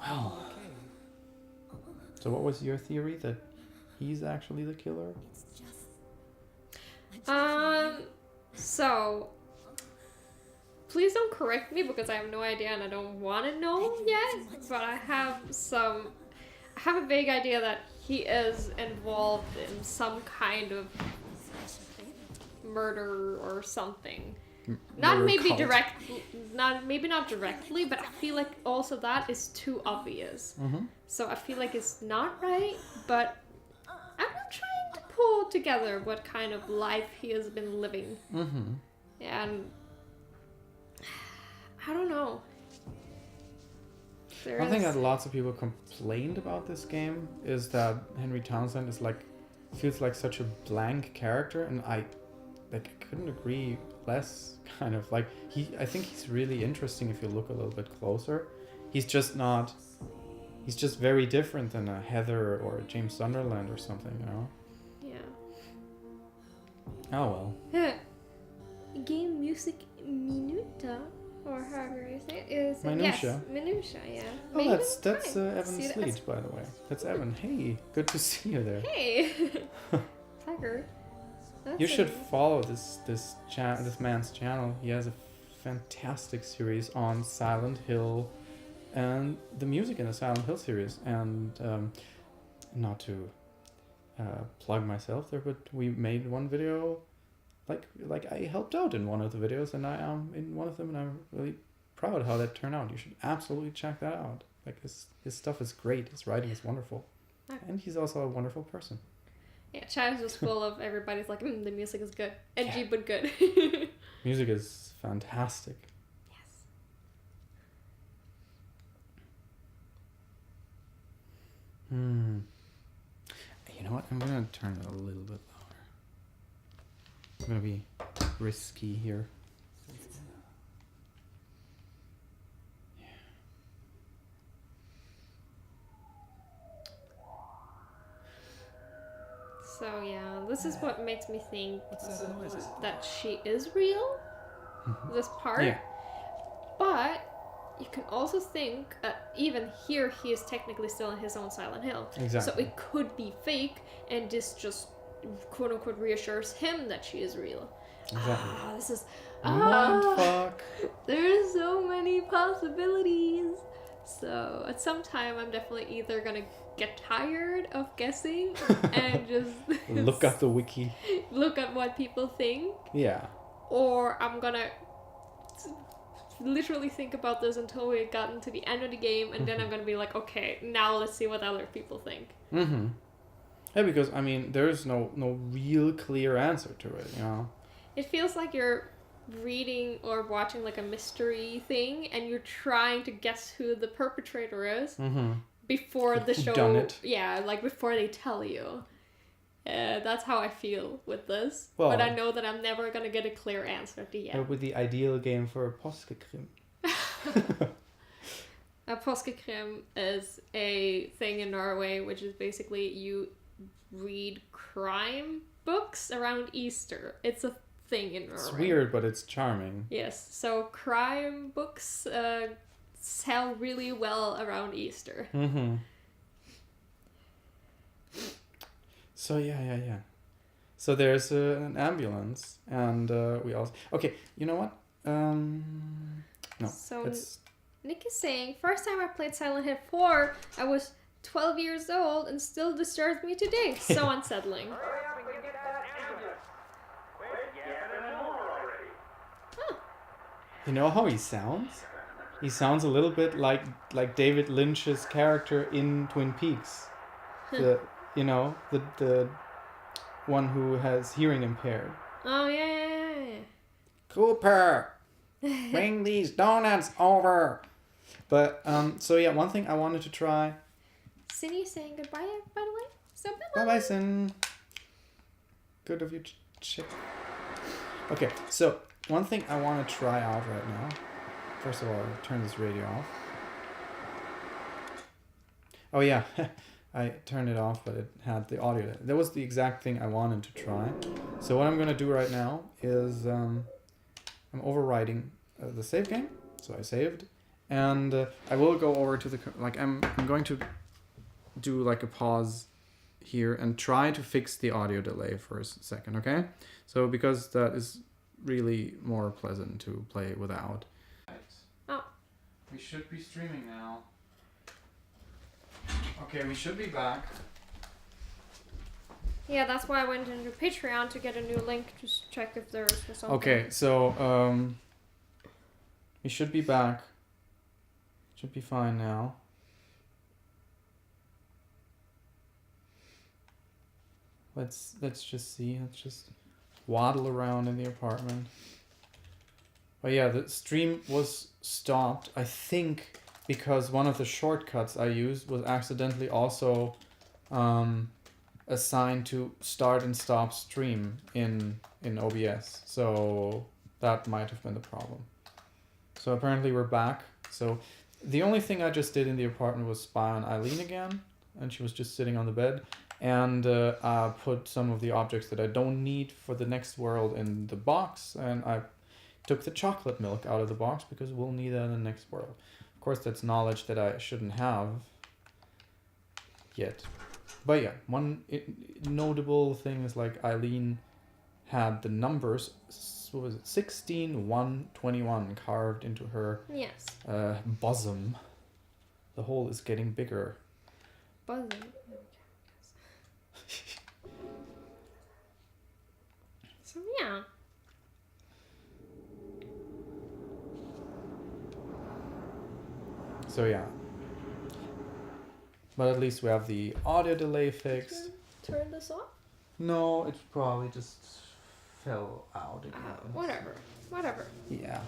Well, Okay. so what was your theory, that he's actually the killer? It's just. So please don't correct me because I have no idea and I don't want to know yet. But I have a vague idea that he is involved in some kind of murder or something. Not Murder maybe cult. not directly, but I feel like also that is too obvious. Mm-hmm. So I feel like it's not right, but I'm not trying to pull together what kind of life he has been living. Mm-hmm. And I don't know. One thing that lots of people complained about this game is that Henry Townsend is feels like such a blank character, and I couldn't agree less. Kind of I think he's really interesting if you look a little bit closer. He's just very different than a Heather or a James Sunderland or something, you know? Yeah. Oh well. Game music minuta, or however you say it, is Minutia. Yes, minutia, yeah. Oh, Maybe that's right. Evan See, Sleet, by the way. That's Evan. Hey, good to see you there. Hey, Tiger. You should follow this man's channel. He has a fantastic series on Silent Hill and the music in the Silent Hill series. And not to plug myself there, but we made one video. Like I helped out in one of the videos, and I am in one of them, and I'm really proud how that turned out. You should absolutely check that out. Like his stuff is great. His writing is wonderful, and he's also a wonderful person. Yeah, chat was full of everybody's like, the music is good. Edgy, Yeah. but good. Music is fantastic. Yes. You know what? I'm gonna turn it a little bit louder. I'm gonna be risky here. So yeah, this is what makes me think What's that noise? that she is real. This part. Yeah. But you can also think, even here, he is technically still in his own Silent Hill. Exactly. So it could be fake, and this just quote unquote reassures him that she is real. Exactly. This is. Mindfuck. There's so many possibilities. So at some time, I'm definitely either gonna get tired of guessing and just Look up the wiki. look at what people think, Yeah. or I'm gonna literally think about this until we get gotten to the end of the game, and then I'm gonna be like, okay, now let's see what other people think. Mm-hmm. Yeah, because I mean, there's no real clear answer to it, you know. It feels like you're reading or watching like a mystery thing, and you're trying to guess who the perpetrator is Mm-hmm. before the show. Whodunit. Yeah, like before they tell you. That's how I feel with this. Well- but I know that I'm never gonna get a clear answer at the end. With the ideal game for Påskekrim. A påskekrim is a thing in Norway, which is basically you read crime books around Easter. It's a thing in Norway. It's weird, but it's charming. Yes, so crime books sell really well around Easter. Mm-hmm. So yeah. So there's an ambulance, and we also. Okay, you know what? No. So It's Nick is saying, first time I played Silent Hill 4, I was 12 years old and still disturbs me today. So unsettling. You know how he sounds? He sounds a little bit like David Lynch's character in Twin Peaks. The one who has hearing impaired. Oh, yeah. Cooper, bring these donuts over. But so yeah, one thing I wanted to try. Cindy is saying goodbye, by the way. So Bye bye, Sin. Good of you, chick. Okay, so one thing I want to try out right now. First of all, I'll turn this radio off. Oh yeah, I turned it off, but it had the audio. That was the exact thing I wanted to try. So what I'm gonna do right now is I'm overwriting the save game. So I saved, and I will go over to the I'm going to do like a pause here and try to fix the audio delay for a second. Okay, so because that is really more pleasant to play without. Oh. We should be streaming now. Okay, we should be back. Yeah, that's why I went into Patreon to get a new link to check if there's something. Okay, so we should be back. Should be fine now. Let's just see. Let's just waddle around in the apartment. But yeah, the stream was stopped, I think, because one of the shortcuts I used was accidentally also assigned to start and stop stream in OBS. So that might have been the problem. So apparently we're back. So the only thing I just did in the apartment was spy on Eileen again, and she was just sitting on the bed. And I put some of the objects that I don't need for the next world in the box, and I took the chocolate milk out of the box because we'll need that in the next world. Of course, that's knowledge that I shouldn't have yet. But yeah, one notable thing is like Eileen had the numbers, what was it, 16, 1, 21 carved into her Yes. bosom. The hole is getting bigger. Buzzing. So yeah. So yeah. But at least we have the audio delay fixed. Turn this off? No, it probably just fell out again. Whatever. Yeah.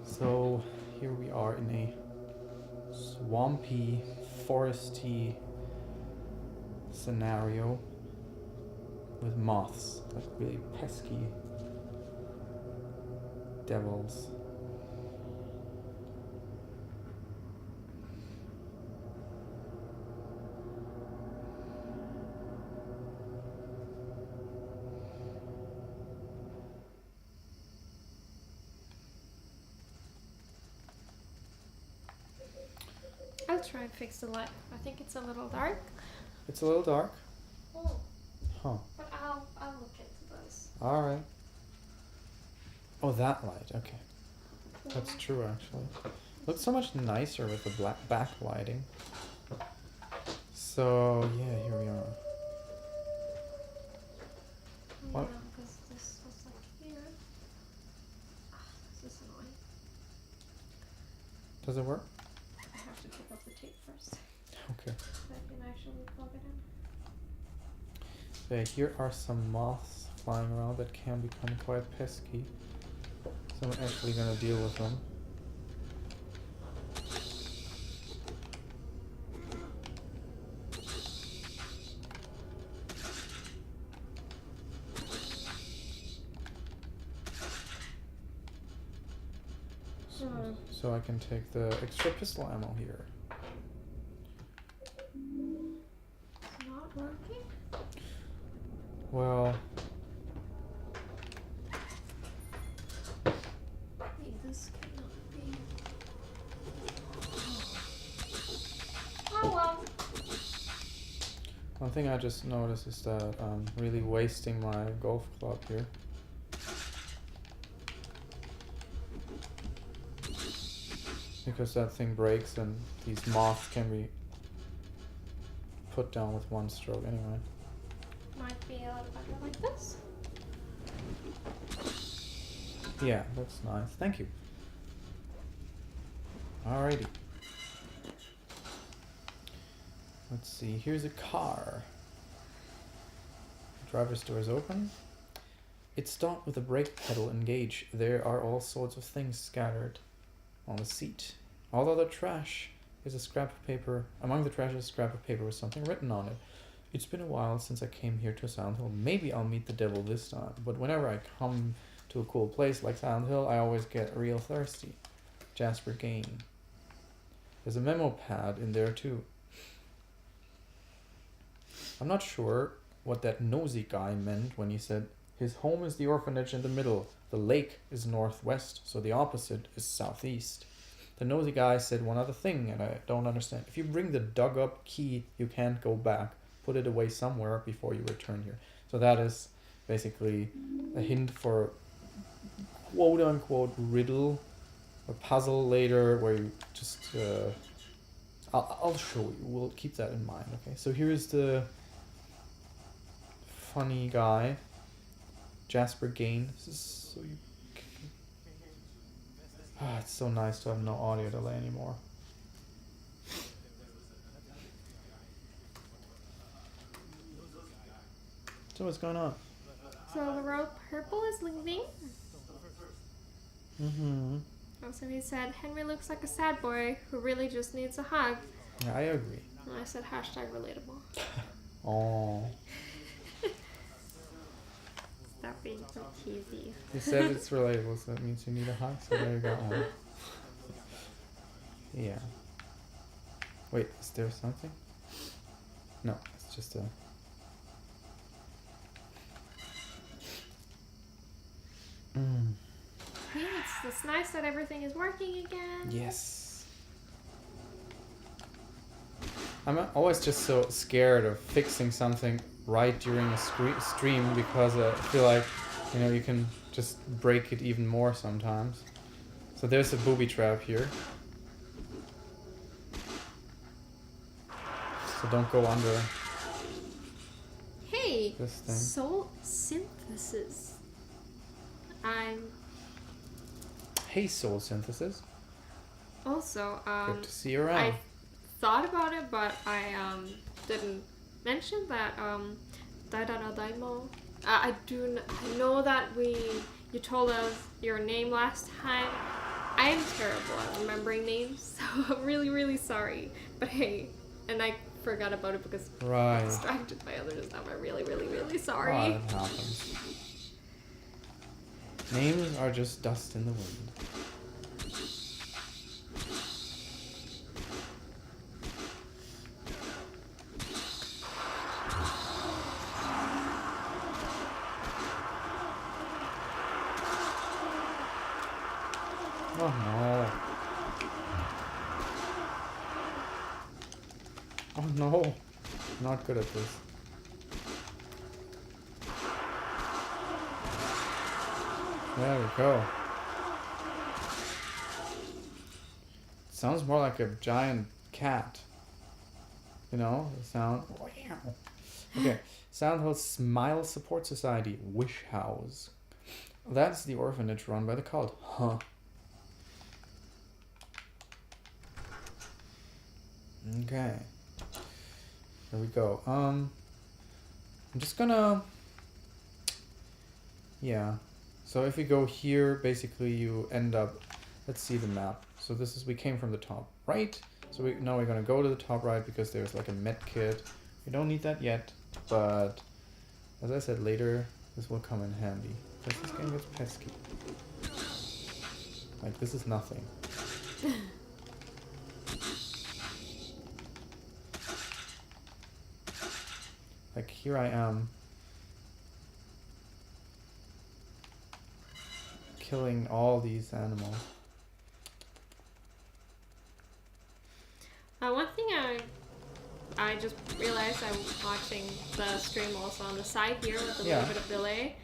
So here we are in a swampy, foresty scenario with moths, like really pesky devils. I'll try and fix the light. I think it's a little dark. It's a little dark. Oh. Huh. But I'll look into this. Alright. Oh, that light. Okay. That's true, actually. Looks so much nicer with the black backlighting. So, yeah, here we are. What? Yeah, because this was like here. This is annoying. Does it work? I have to pick up the tape first. Okay. So I can actually plug it in. Okay, here are some moths flying around that can become quite pesky. So I'm actually gonna deal with them. So I can take the extra pistol ammo here. It's not working? Well, Wait, this cannot be. Oh well. one thing I just noticed is that I'm really wasting my golf club here. Because that thing breaks and these moths can be put down with one stroke anyway. Might be a little better like this. Yeah, that's nice. Thank you. Alrighty. Let's see. Here's a car. Driver's door is open. It's stopped with the brake pedal engaged. There are all sorts of things scattered on the seat. Although the trash is a scrap of paper, among the trash is a scrap of paper with something written on it. It's been a while since I came here to Silent Hill. Maybe I'll meet the devil this time, but whenever I come to a cool place like Silent Hill, I always get real thirsty. Jasper Gain. There's a memo pad in there too. I'm not sure what that nosy guy meant when he said his home is the orphanage in the middle. The lake is northwest, so the opposite is southeast. The nosy guy said one other thing, and I don't understand. If you bring the dug up key, you can't go back. Put it away somewhere before you return here. So that is basically a hint for quote unquote riddle or puzzle later where you just I'll show you. We'll keep that in mind. Okay, so here's the funny guy, Jasper Gain. This is so you. It's so nice to have no audio delay anymore. So what's going on? So the road purple is leaving. Mm-hmm. Also, he said, Henry looks like a sad boy who really just needs a hug. Yeah, I agree. And I said, hashtag relatable. Oh. Stop being so cheesy. You said it's relatable, so that means you need a hug, so there you go. Yeah. Wait, is there something? No, it's just a... It's nice that everything is working again. Yes. I'm always just so scared of fixing something right during a stream because I feel like, you know, you can just break it even more sometimes. So there's a booby trap here. So don't go under Hey, this thing. soul synthesis. Hey, Soul Synthesis. Also, Good to see you around. I thought about it, but I didn't mention that Daidara Daimo. I know that you told us your name last time. I am terrible at remembering names, so I'm really, really sorry. But hey, and I forgot about it because I Right. was distracted by others. I'm really, really, really Oh, sorry. that happens. Names are just dust in the wind. Oh no. Oh no. Not good at this. There we go. Sounds more like a giant cat. You know, the sound. Okay. Soundhouse Smile Support Society, Wish House. That's the orphanage run by the cult. Huh. Okay. There we go. I'm just gonna... Yeah. So if we go here, basically you end up... Let's see the map. So this is... We came from the top right. So now we're gonna go to the top right because there's like a med kit. We don't need that yet, but... As I said, later this will come in handy. Because this game gets pesky. Like, this is nothing. Like, here I am killing all these animals. One thing I just realized I was watching the stream also on the side here with a Yeah. little bit of delay.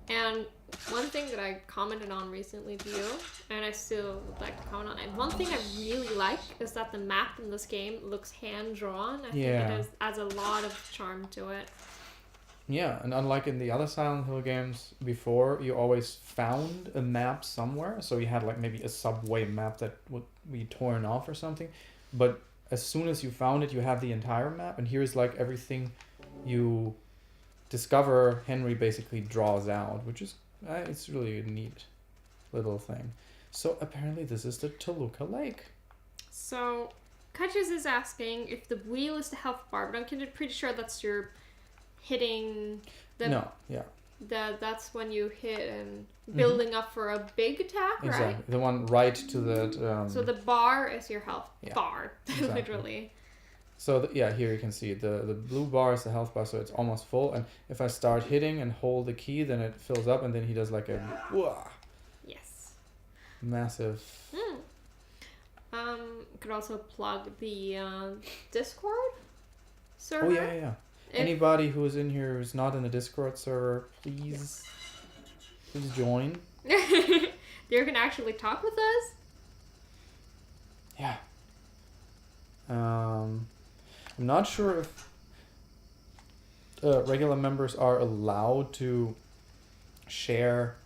And one thing that I commented on recently to you, and I still would like to comment on it, one thing I really like is that the map in this game looks hand-drawn. I think it adds a lot of charm to it. Yeah, and unlike in the other Silent Hill games before, you always found a map somewhere. So you had like maybe a subway map that would be torn off or something. But as soon as you found it, you have the entire map. And here's like everything you discover Henry basically draws out, which is, it's really a neat little thing. So apparently this is the Toluca Lake. So, Kachis is asking if the wheel is the health bar, but I'm pretty sure that's your hitting the... No, yeah. That's when you hit and building up for a big attack, right? Exactly. The one right to that... So the bar is your health Yeah, bar, exactly. literally. So yeah, here you can see the blue bar is the health bar, so it's almost full. And if I start hitting and hold the key, then it fills up, and then he does like a Yes. massive. Could also plug the Discord server. Oh yeah. Anybody who is in here who's not in the Discord server, please join. You can actually talk with us. Yeah. I'm not sure if regular members are allowed to share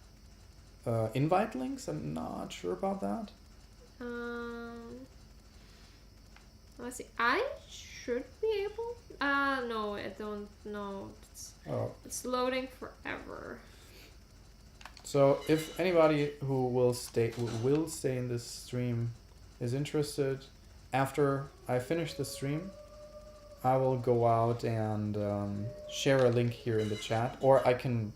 invite links. I'm not sure about that. Let's see. I should be able. No, I don't know. It's loading forever. So if anybody who will stay in this stream is interested, after I finish the stream, I will go out and share a link here in the chat, or I can.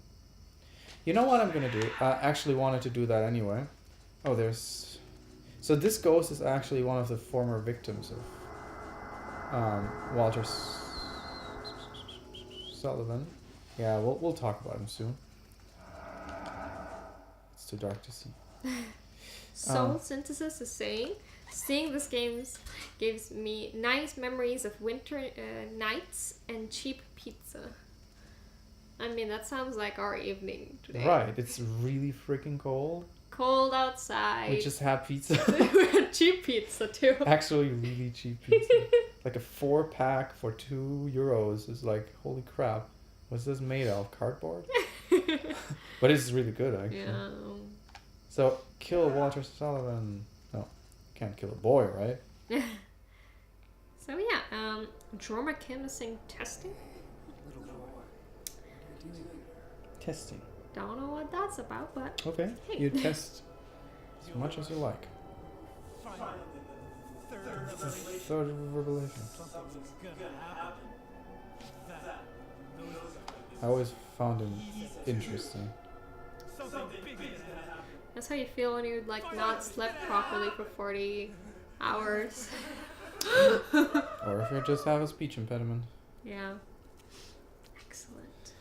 You know what I'm gonna do? I actually wanted to do that anyway. Oh, there's. So this ghost is actually one of the former victims of Walter Sullivan. Yeah, we'll talk about him soon. It's too dark to see. Soul Synthesis is saying, seeing this game gives me nice memories of winter nights and cheap pizza. I mean, that sounds like our evening today. Right, it's really freaking cold. Cold outside. We just had pizza. We had cheap pizza too. Actually, really cheap pizza. Like a 4-pack for €2 is like, holy crap. What's this made of? Cardboard? But it's really good, actually. Yeah. So, kill Walter Sullivan. No, can't kill a boy, right? So yeah, Drummer Kim is saying testing. Testing. Don't know what that's about, but Okay, hey. you test as much as you like. Third revelation. I always found him interesting. That's how you feel when you like not slept properly for 40 hours. Or if you just have a speech impediment. Yeah. Excellent.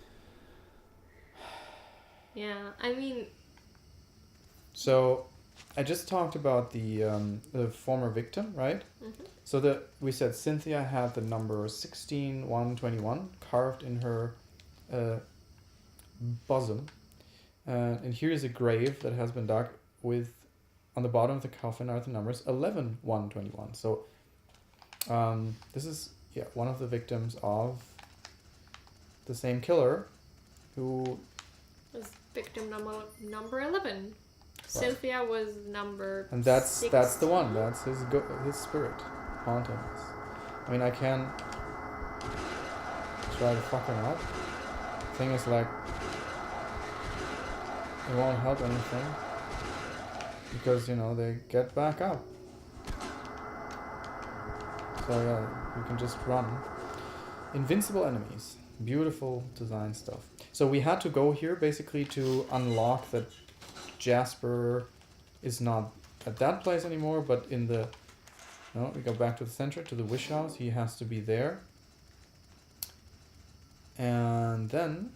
Yeah, I mean. So, I just talked about the former victim, right? Mm-hmm. So we said Cynthia had the number 16121 carved in her bosom, and here is a grave that has been dug with, on the bottom of the coffin are the numbers 11121. So this is one of the victims of the same killer, who was victim number 11. Cynthia was number. And that's 6. the one. That's his spirit haunting us. I mean, I can try to fuck him up. Thing is, like, it won't help anything because they get back up. So yeah, you can just run. Invincible enemies. Beautiful design stuff. So we had to go here basically to unlock that Jasper is not at that place anymore, but in the... No, we go back to the center, to the wish house. He has to be there. And then...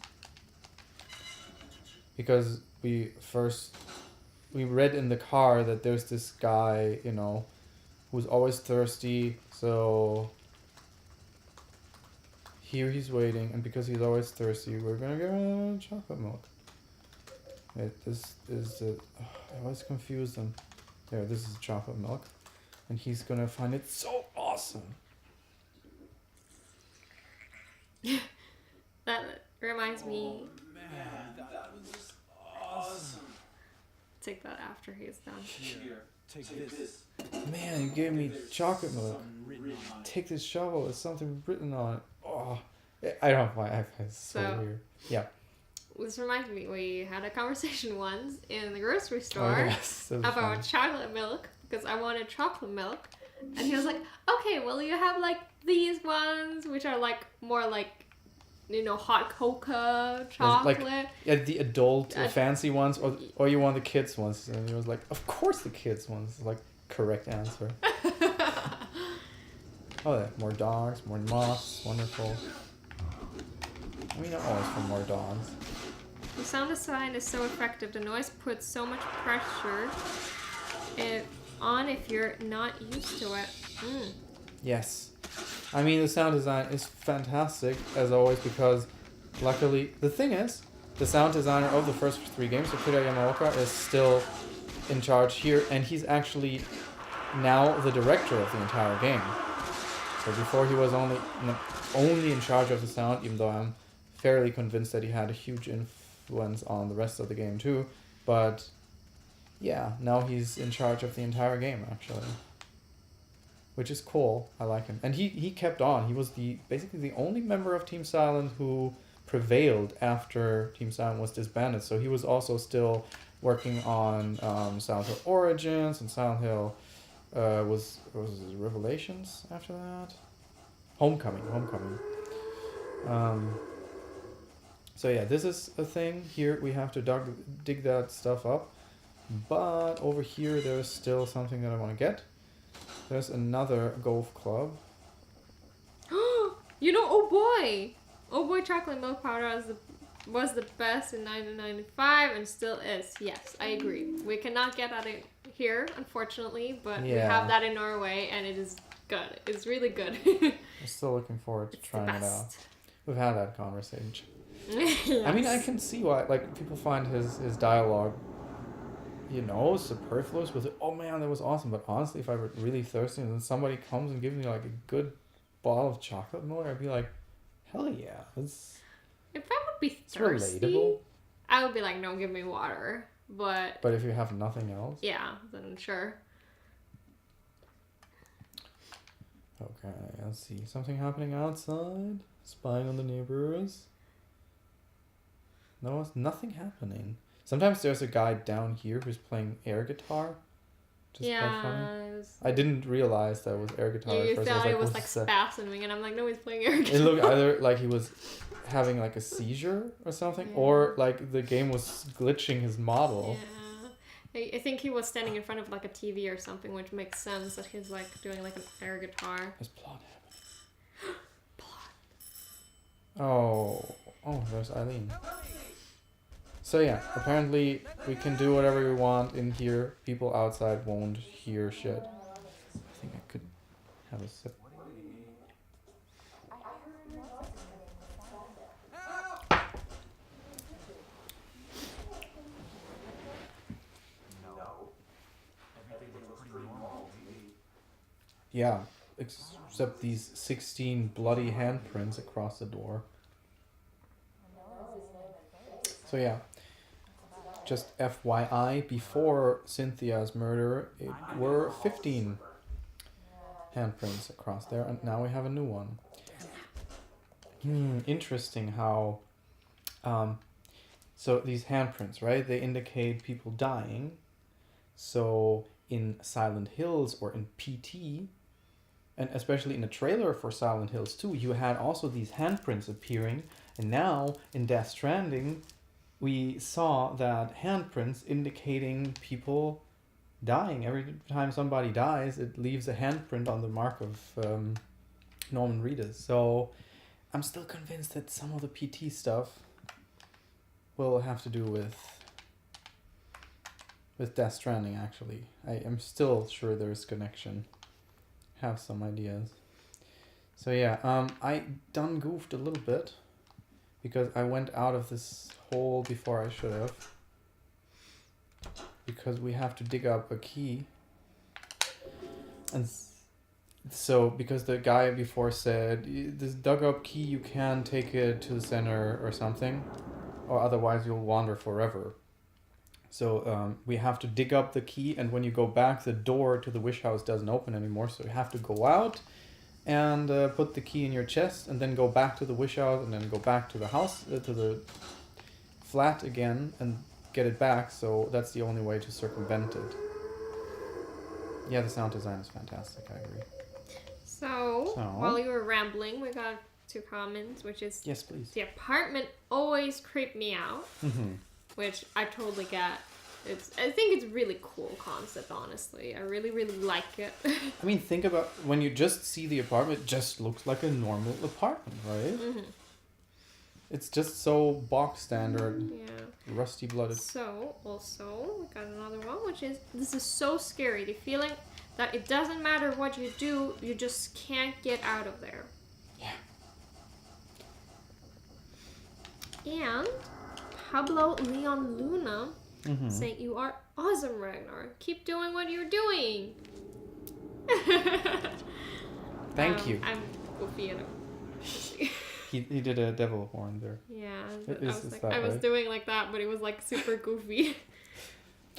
Because we read in the car that there's this guy, who's always thirsty, so... Here he's waiting, and because he's always thirsty, we're gonna give him chocolate milk. Wait, this is the... I always confuse them. There, this is chocolate milk. And he's gonna find it so awesome. That reminds me. Man, that was just awesome. Take that after he's done. Here, take this. Man, you gave me chocolate milk. Take this shovel, there's something written on it. Oh, I don't know why I find it so weird. Yeah. This reminds me, we had a conversation once in the grocery store Yes, about funny. chocolate milk because I wanted chocolate milk, and he was like, "Okay, well you have like these ones which are like more like, hot cocoa chocolate." Yeah, the adult fancy ones, or you want the kids ones, and he was like, "Of course the kids ones." Like correct answer. Oh, yeah, more dogs, more moths, wonderful. I mean, always for more dogs. The sound design is so effective. The noise puts so much pressure on if you're not used to it. Yes. I mean, the sound design is fantastic, as always, because luckily, the thing is, the sound designer of the first 3 games, Akira Yamaoka, is still in charge here, and he's actually now the director of the entire game. So before he was only in charge of the sound, even though I'm fairly convinced that he had a huge influence on the rest of the game too. But yeah, now he's in charge of the entire game actually, which is cool. I like him, and he kept on. He was basically the only member of Team Silent who prevailed after Team Silent was disbanded. So he was also still working on Silent Hill Origins, and Silent Hill was it Revelations after that? Homecoming. So yeah, this is a thing. Here we have to dig that stuff up. But over here there's still something that I want to get. There's another golf club. You know, Oh Boy Chocolate Milk Powder was the best in 1995 and still is. Yes, I agree. We cannot get that in here, unfortunately, but we have that in Norway and it is good. It's really good. I'm still looking forward to trying it out. We've had that conversation. Yes. I mean, I can see why people find his dialogue, superfluous with it. Oh man, that was awesome. But honestly, if I were really thirsty and then somebody comes and gives me like a good bottle of chocolate milk, I'd be like, hell yeah. If I would be thirsty, relatable. I would be like, no, give me water. But if you have nothing else, yeah, then sure. Okay, let's see. Something happening outside? Spying on the neighbors? No, it's nothing happening. Sometimes there's a guy down here who's playing air guitar. Which is quite funny. I didn't realize that it was air guitar at You first. thought it was like spasming, and I'm like, no, he's playing air guitar. It looked either like he was having like a seizure or something, or like the game was glitching his model. Yeah. I think he was standing in front of like a TV or something, which makes sense that he's like doing like an air guitar. There's plot happening. Oh, there's Eileen. So yeah, apparently we can do whatever we want in here. People outside won't hear shit. I think I could have a sip. Yeah, except these 16 bloody handprints across the door. So yeah, just FYI, before Cynthia's murder, it were 15 handprints across there, and now we have a new one. Interesting how, so these handprints, right, they indicate people dying. So in Silent Hills or in PT, and especially in the trailer for Silent Hills 2, you had also these handprints appearing, and now in Death Stranding, we saw that handprints indicating people dying. Every time somebody dies, it leaves a handprint on the mark of Norman Reedus. So I'm still convinced that some of the PT stuff will have to do with Death Stranding, actually. I am still sure there's connection. Have some ideas. So yeah, I done goofed a little bit because I went out of this hole before I should have. Because we have to dig up a key. And so, because the guy before said, this dug up key, you can take it to the center or something, or otherwise you'll wander forever. So we have to dig up the key, and when you go back, the door to the wish house doesn't open anymore, so you have to go out and put the key in your chest, and then go back to the wish house, and then go back to the house, to the flat again, and get it back. So that's the only way to circumvent it. Yeah, the sound design is fantastic, I agree. So while you were rambling, we got 2 comments, which is... Yes, please. The apartment always creeped me out. Mm-hmm. Which I totally get. I think it's a really cool concept, honestly. I really, really like it. I mean, think about when you just see the apartment, it just looks like a normal apartment, right? Mm-hmm. It's just so box standard, Yeah. rusty blooded. So, also, we got another one, which is, this is so scary. The feeling that it doesn't matter what you do, you just can't get out of there. Yeah. And Pablo Leon Luna Mm-hmm. saying, you are awesome, Ragnar. Keep doing what you're doing. Thank you. I'm goofy and He did a devil horn there. yeah, Is I was right? doing like that, but it was like super goofy.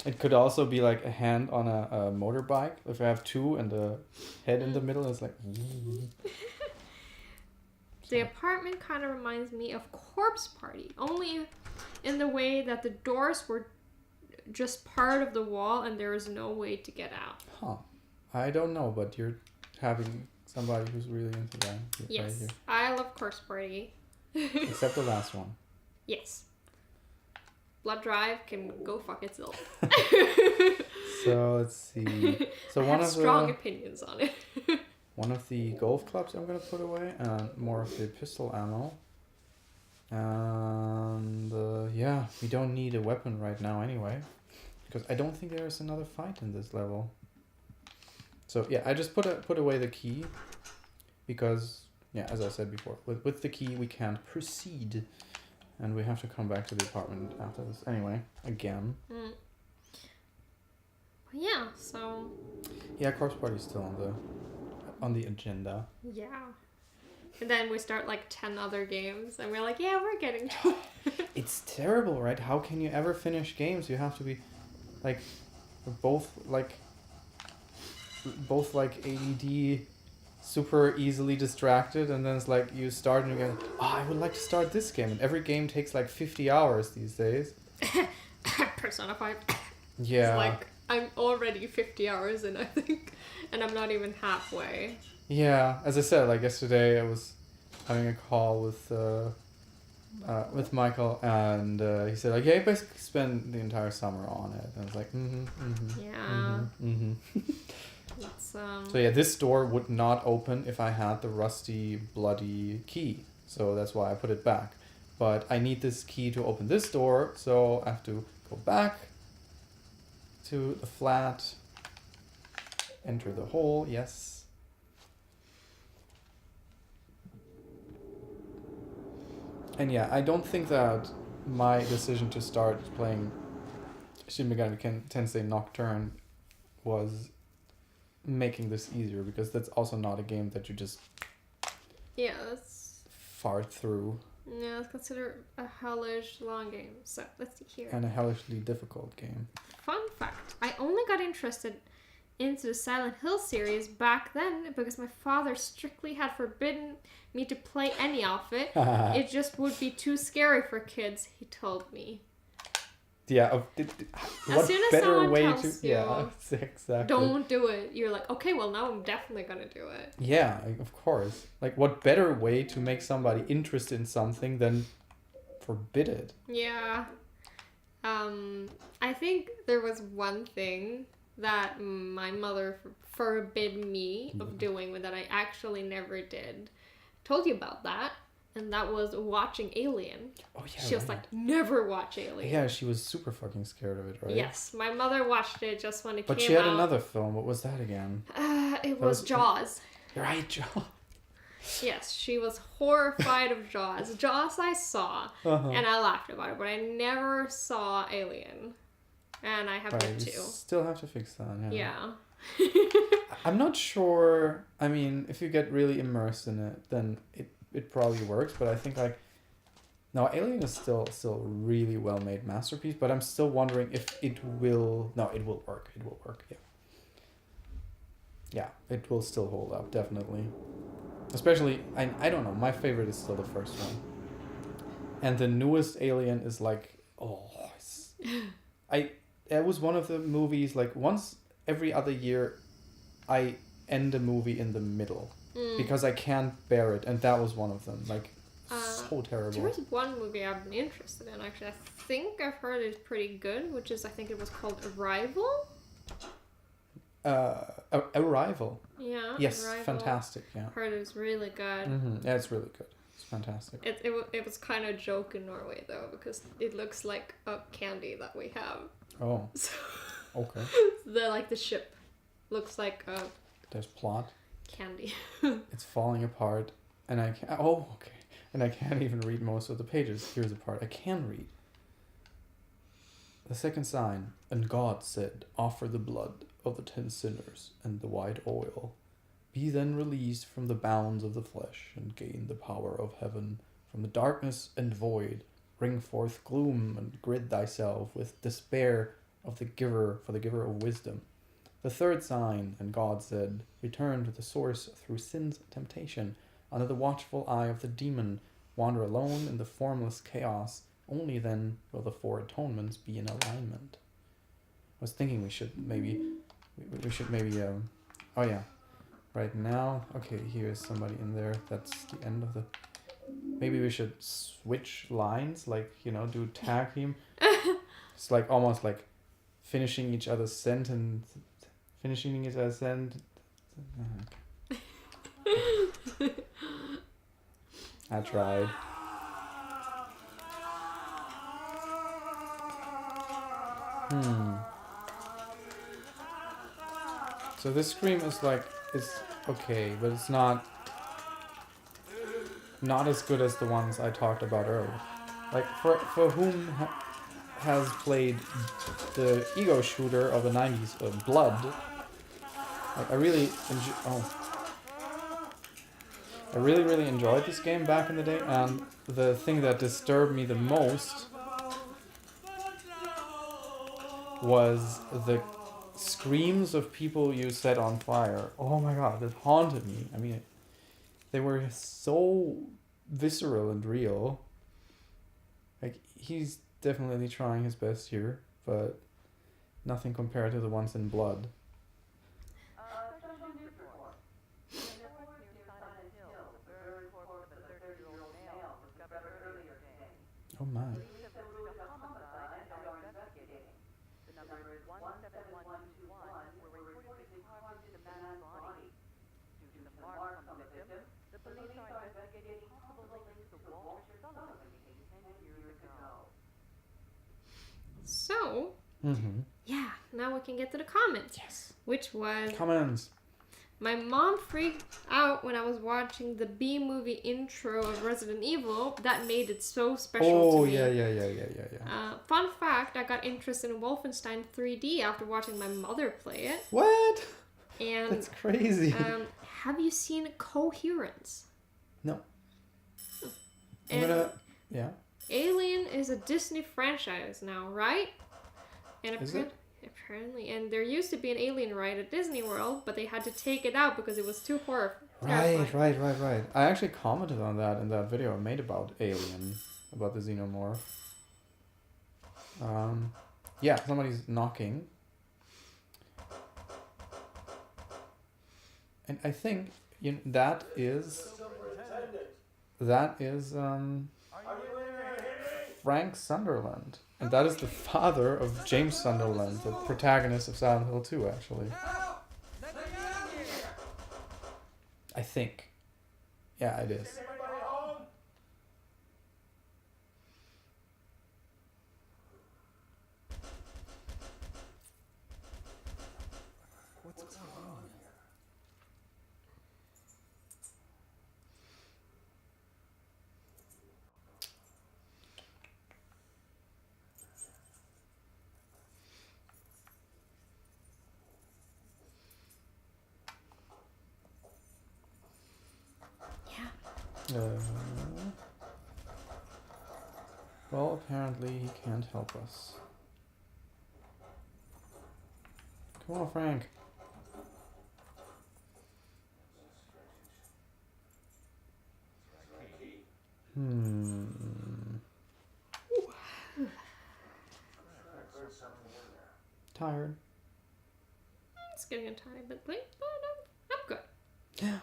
It could also be like a hand on a motorbike. If you have two and the head in the middle, it's like. The apartment kind of reminds me of Corpse Party, only in the way that the doors were just part of the wall and there is no way to get out. Huh. I don't know, but you're having somebody who's really into that. Yes, Right here. I love Corpse Party. Except the last one. Yes. Blood Drive can go fuck itself. So let's see. So I one have of strong the opinions on it. one of the golf clubs I'm gonna put away, and more of the pistol ammo. And yeah, we don't need a weapon right now anyway, because I don't think there is another fight in this level. So yeah, I just put away the key, because yeah, as I said before, with the key we can't proceed, and we have to come back to the apartment after this anyway again. Mm. Yeah, so Yeah, Corpse Party's still on the agenda. yeah. And then we start like 10 other games and we're like, yeah, we're getting to it. It's terrible, right? How can you ever finish games? You have to be like both like ADD, super easily distracted, and then it's like you start and you go, oh, I would like to start this game, and every game takes like 50 hours these days. Persona 5. Yeah. It's like I'm already 50 hours in, I think, and I'm not even halfway. Yeah, as I said, like yesterday I was having a call with Michael, and he said like, yeah, you basically spent the entire summer on it, and I was like, Yeah. It's So yeah, this door would not open if I had the rusty, bloody key, so that's why I put it back. But I need this key to open this door, so I have to go back to the flat, enter the hole, yes. And yeah, I don't think that my decision to start playing Shin Megami Tensei Nocturne was making this easier, because that's also not a game that you just yeah, that's fart through, it's considered a hellish long game. So let's see here. and a hellishly difficult game. Fun fact: I only got interested into the Silent Hill series back then because my father strictly had forbidden me to play any of it. It just would be too scary for kids, he told me. Yeah, what soon as better someone way tells to you, yeah, exactly. Don't do it. You're like, okay, well now I'm definitely gonna do it. Yeah, of course. Like, what better way to make somebody interested in something than forbid it? Yeah. I think there was one thing that my mother forbid me of doing that I actually never did. Told you about that, and that was watching Alien. Oh yeah. She was right. like, never watch Alien. Yeah, she was super fucking scared of it, right? Yes, my mother watched it just when it came out. But she had another film. What was that again? It was Jaws. Right, Jaws. Yes, she was horrified of Jaws. Jaws I saw, and I laughed about it, but I never saw Alien. And I have Right, yet you to. still have to fix that. Yeah. I'm not sure. I mean, if you get really immersed in it, then it probably works. But I think like, no, Alien is still really well made masterpiece. But I'm still wondering if it will. No, it will work. It will work. Yeah. Yeah, it will still hold up definitely. Especially, I don't know. My favorite is still the first one. And the newest Alien is like, it was one of the movies, like once every other year I end a movie in the middle because I can't bear it, and that was one of them. Like so terrible. There's one movie I've been interested in, actually. I think I've heard it's pretty good, which is, I think it was called Arrival? Arrival. Yeah, Yes, Arrival. fantastic, yeah. Heard it was really good. Yeah, it's really good. It's fantastic. It was kind of a joke in Norway, though, because it looks like a candy that we have. Oh, So okay. the ship looks like a There's plot. candy. It's falling apart, and I can't... Oh, okay. And I can't even read most of the pages. Here's the part I can read. The second sign, and God said, offer the blood of the 10 sinners and the white oil. Be then released from the bounds of the flesh, and gain the power of heaven. From the darkness and void, bring forth gloom, and gird thyself with despair of the giver, for the giver of wisdom. The third sign, and God said, return to the source through sin's temptation. Under the watchful eye of the demon, wander alone in the formless chaos. Only then will the 4 atonements be in alignment. I was thinking we should maybe, oh yeah, right now, okay, here's somebody in there, that's the end of the, maybe we should switch lines, like, you know, do tag team. It's like, almost like finishing each other's sentence. I tried. So this scream is like, it's okay, but it's not as good as the ones I talked about earlier. Like, for whom has played the ego shooter of the 90s, Blood, like, I really enjoyed this game back in the day, and the thing that disturbed me the most was the screams of people you set on fire. Oh my god, it haunted me. I mean, they were so visceral and real. Like, he's definitely trying his best here, but nothing compared to the ones in Blood. Oh my. So, yeah, now we can get to the comments. Yes. Which was... Comments. My mom freaked out when I was watching the B-movie intro of Resident Evil. That made it so special to me. Oh, yeah. Fun fact, I got interested in Wolfenstein 3D after watching my mother play it. What? And That's crazy. have you seen Coherence? No. And yeah. Alien is a Disney franchise now, right? And Is it? Apparently, and there used to be an Alien ride at Disney World, but they had to take it out because it was too horror. Right. I actually commented on that in that video I made about Alien, about the Xenomorph. Yeah, somebody's knocking. And I think that is Frank Sunderland. And that is the father of James Sunderland, the protagonist of Silent Hill 2, actually. I think. Yeah, it is. What's going on here? Well, apparently he can't help us. Come on, Frank. Tired. It's getting a tiny bit late, but I'm good. Yeah.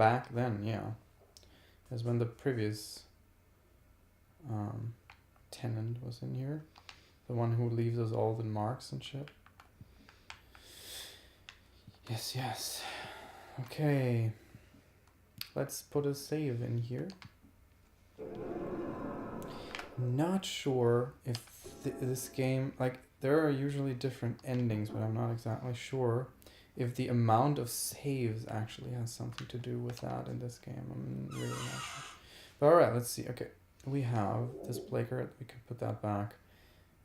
back then, yeah. As when the previous tenant was in here. The one who leaves us all the marks and shit. Yes, yes. Okay. Let's put a save in here. Not sure if this game, like, there are usually different endings, but I'm not exactly sure if the amount of saves actually has something to do with that in this game. I'm really not sure. But alright, let's see. Okay, we have this Blaker. We can put that back.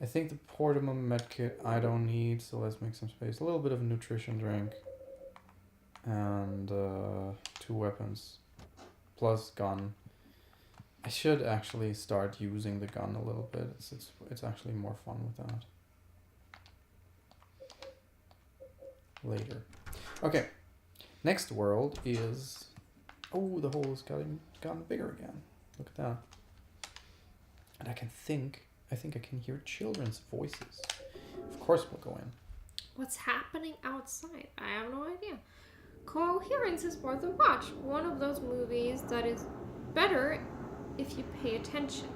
I think the portable medkit I don't need, so let's make some space. A little bit of a nutrition drink. And 2 weapons. Plus gun. I should actually start using the gun a little bit. It's actually more fun with that. Later. Okay. Next world is... Oh, the hole has gotten bigger again. Look at that. And I think I can hear children's voices. Of course we'll go in. What's happening outside? I have no idea. Coherence is worth a watch. One of those movies that is better if you pay attention.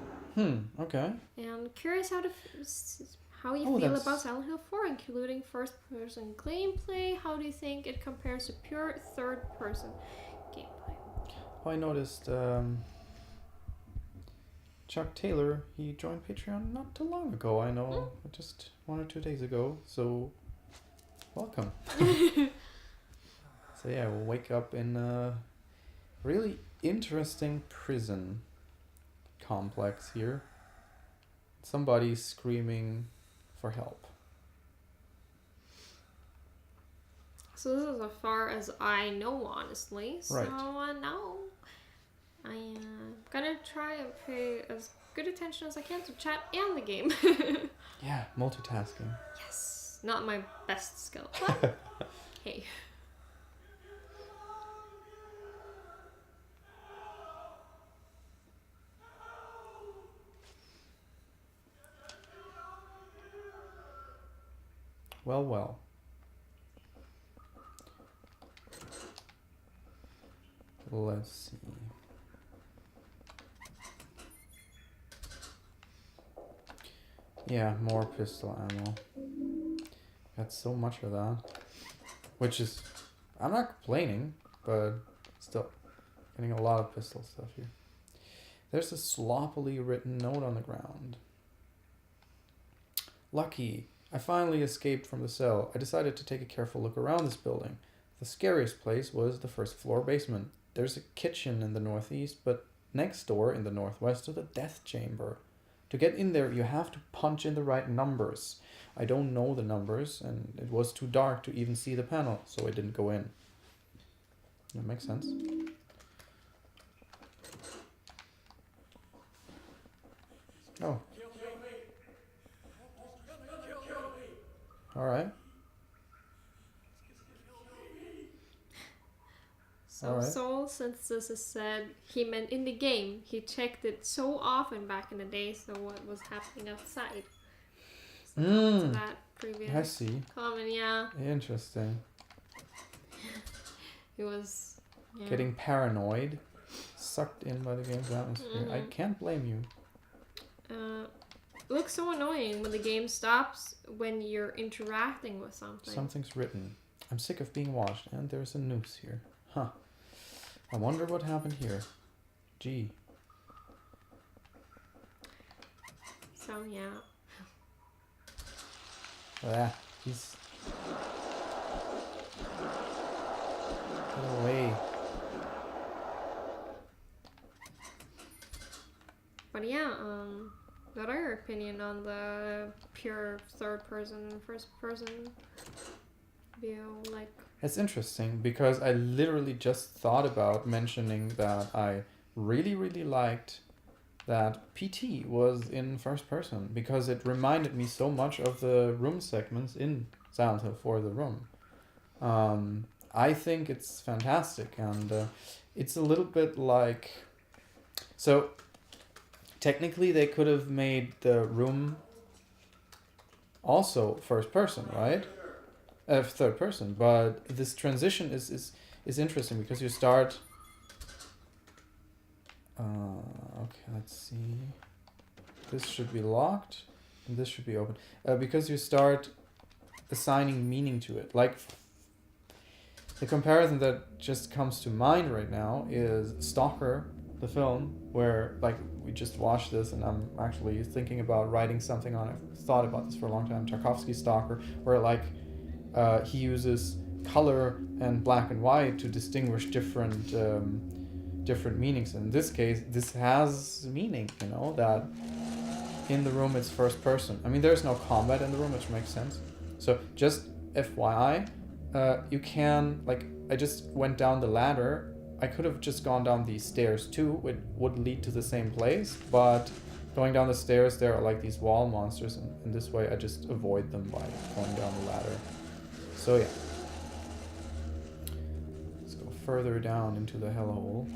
Okay. And curious how you feel about Silent Hill 4, including first-person gameplay. How do you think it compares to pure third-person gameplay? I noticed Chuck Taylor, he joined Patreon not too long ago. I know, just 1 or 2 days ago. So, welcome. So yeah, we'll wake up in a really interesting prison complex here. Somebody's screaming for help. So this is as far as I know, honestly. So Right. No. I'm gonna try and pay as good attention as I can to chat and the game. Yeah, multitasking. Yes. Not my best skill, but hey. Well, well. Let's see. Yeah, more pistol ammo. Got so much of that. Which is... I'm not complaining, but still. Getting a lot of pistol stuff here. There's a sloppily written note on the ground. Lucky. I finally escaped from the cell. I decided to take a careful look around this building. The scariest place was the first floor basement. There's a kitchen in the northeast, but next door in the northwest is the death chamber. To get in there, you have to punch in the right numbers. I don't know the numbers, and it was too dark to even see the panel, so I didn't go in. That makes sense. Oh. Alright. So Alright. Soul, since this is said, he meant in the game, he checked it so often back in the day, so what was happening outside. So to that previous I see. comment, yeah. Interesting. He was Getting paranoid. Sucked in by the game's atmosphere. I can't blame you. Looks so annoying when the game stops when you're interacting with something. Something's written. I'm sick of being watched, and there's a noose here. Huh. I wonder what happened here. Gee. So yeah. Ah, he's... Get away. But yeah, what are your opinion on the pure third person and first person view? Like, It's interesting because I literally just thought about mentioning that I really, really liked that PT was in first person because it reminded me so much of the room segments in Silent Hill 4 The Room. I think it's fantastic, and it's a little bit like... So, technically they could have made the room also first person, right? Third person, but this transition is interesting because you start Okay, let's see. This should be locked, and this should be open. Because you start assigning meaning to it. Like, the comparison that just comes to mind right now is Stalker, the film, where, like, we just watched this, and I'm actually thinking about writing something on it. I've thought about this for a long time. Tarkovsky's Stalker, where, like, he uses color and black and white to distinguish different meanings. In this case, this has meaning, you know, that in the room it's first person. I mean, there's no combat in the room, which makes sense. So just FYI, you can, like, I just went down the ladder. I could have just gone down these stairs too. It would lead to the same place, but going down the stairs, there are like these wall monsters, and in this way I just avoid them by going down the ladder. So yeah. Let's go further down into the hellhole.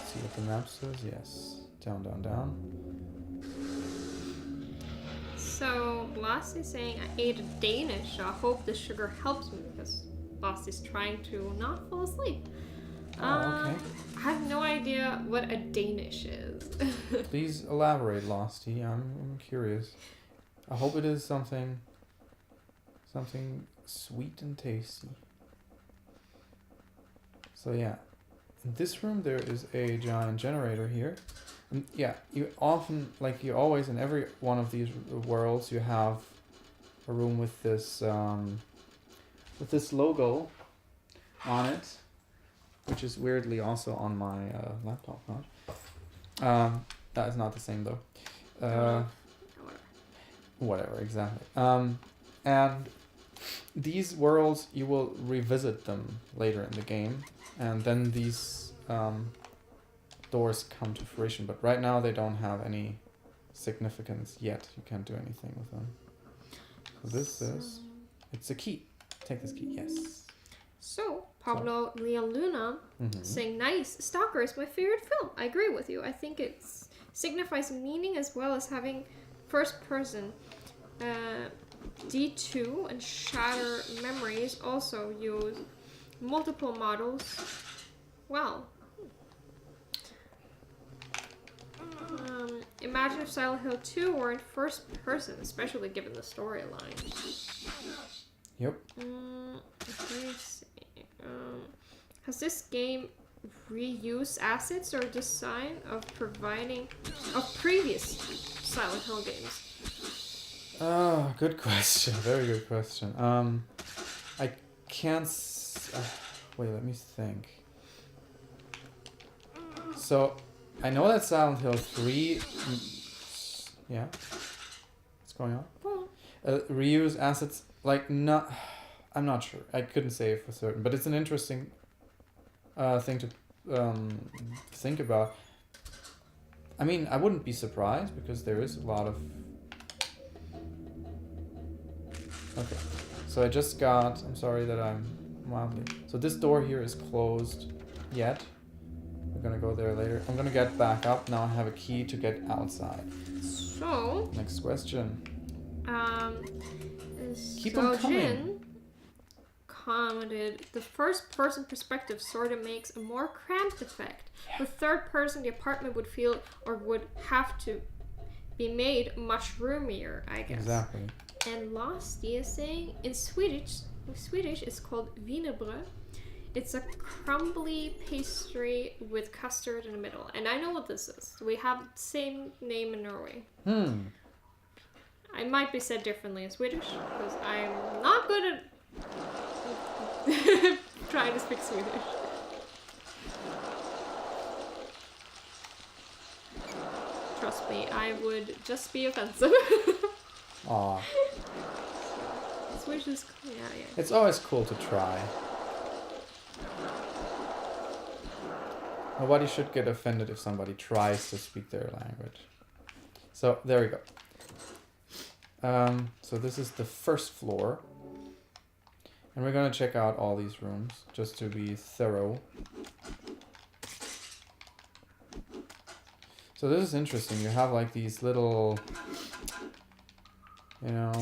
See what the map says. Yes. Down, down, down. So Lassie is saying I ate a Danish. I hope the sugar helps me because Lassie's trying to not fall asleep. Oh, okay. I have no idea what a Danish is. Please elaborate, Losty. I'm curious. I hope it is something sweet and tasty. So yeah, in this room there is a giant generator here. And yeah, you often, like you always in every one of these worlds, you have a room with this logo on it, which is weirdly also on my laptop. Not. That is not the same though. Whatever, exactly. And these worlds, you will revisit them later in the game, and then these doors come to fruition. But right now, they don't have any significance yet. You can't do anything with them. So this is... It's a key. Take this key, yes. So, Pablo Leon Luna Mm-hmm. saying, nice, Stalker is my favorite film. I agree with you. I think it signifies meaning as well as having first person. D2 and Shatter Memories also use multiple models. Wow. Imagine if Silent Hill 2 were in first person, especially given the storyline. Yep. Let me see. Has this game reused assets or design of previous Silent Hill games? Oh, good question. Very good question. I can't... wait, let me think. So, I know that Silent Hill 3... yeah? What's going on? Reuse assets, like, not... I'm not sure. I couldn't say for certain. But it's an interesting thing to think about. I mean, I wouldn't be surprised because there is a lot of... Okay, so I just got... I'm sorry that I'm mildly... So this door here is closed yet. We're gonna go there later. I'm gonna get back up. Now I have a key to get outside. So... Next question. Keep so on coming. Jin commented, the first person perspective sort of makes a more cramped effect. Yeah. With third person, the apartment would feel or would have to be made much roomier, I guess. Exactly. And Losty is saying, in Swedish it's called wienerbröd. It's a crumbly pastry with custard in the middle. And I know what this is. We have the same name in Norway. I might be said differently in Swedish, because I'm not good at trying to speak Swedish. Trust me, I would just be offensive. Aw. Swedish is... yeah. It's always cool to try. Nobody should get offended if somebody tries to speak their language. So, there we go. So this is the first floor. And we're gonna check out all these rooms, just to be thorough. So this is interesting. You have like these little, you know,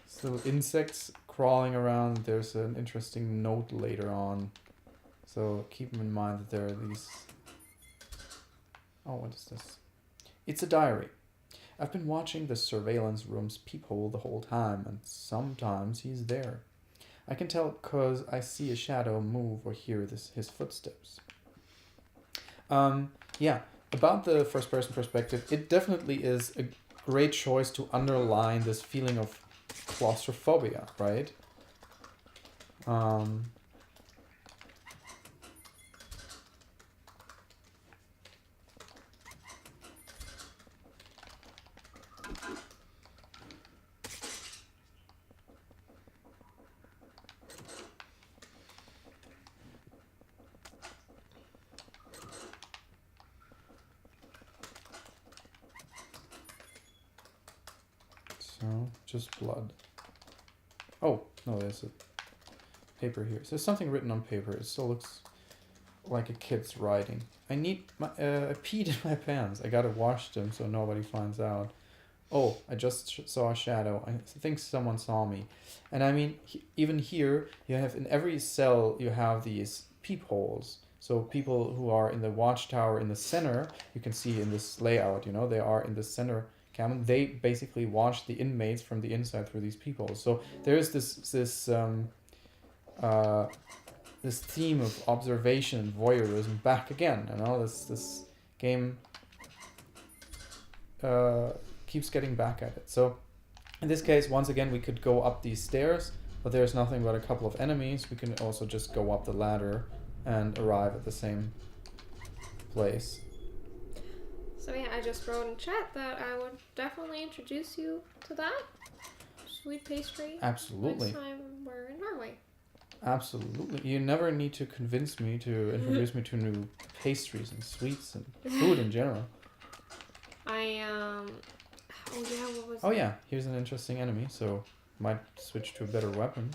these little insects crawling around. There's an interesting note later on So keep in mind that there are these... Oh, what is this? It's a diary. I've been watching the surveillance room's peephole the whole time, and sometimes he's there. I can tell because I see a shadow move or hear his footsteps. Yeah, about the first-person perspective, it definitely is a great choice to underline this feeling of claustrophobia, right? So, just blood. Oh, no, there's a paper here. So there's something written on paper. It still looks like a kid's writing. I peed in my pants. I gotta wash them so nobody finds out. Oh, I just saw a shadow. I think someone saw me. And I mean, even here, you have in every cell, you have these peepholes. So people who are in the watchtower in the center, you can see in this layout, you know, they are in the center cabin. They basically watch the inmates from the inside through these peepholes. So there is this theme of observation and voyeurism back again. You know, this game keeps getting back at it. So in this case, once again, we could go up these stairs, but there's nothing but a couple of enemies. We can also just go up the ladder and arrive at the same place. So yeah, I just wrote in chat that I would definitely introduce you to that sweet pastry. Absolutely. Next time we're in Norway. Absolutely. You never need to convince me to introduce me to new pastries and sweets and food in general. Oh yeah, what was Oh yeah, here's an interesting enemy, so might switch to a better weapon.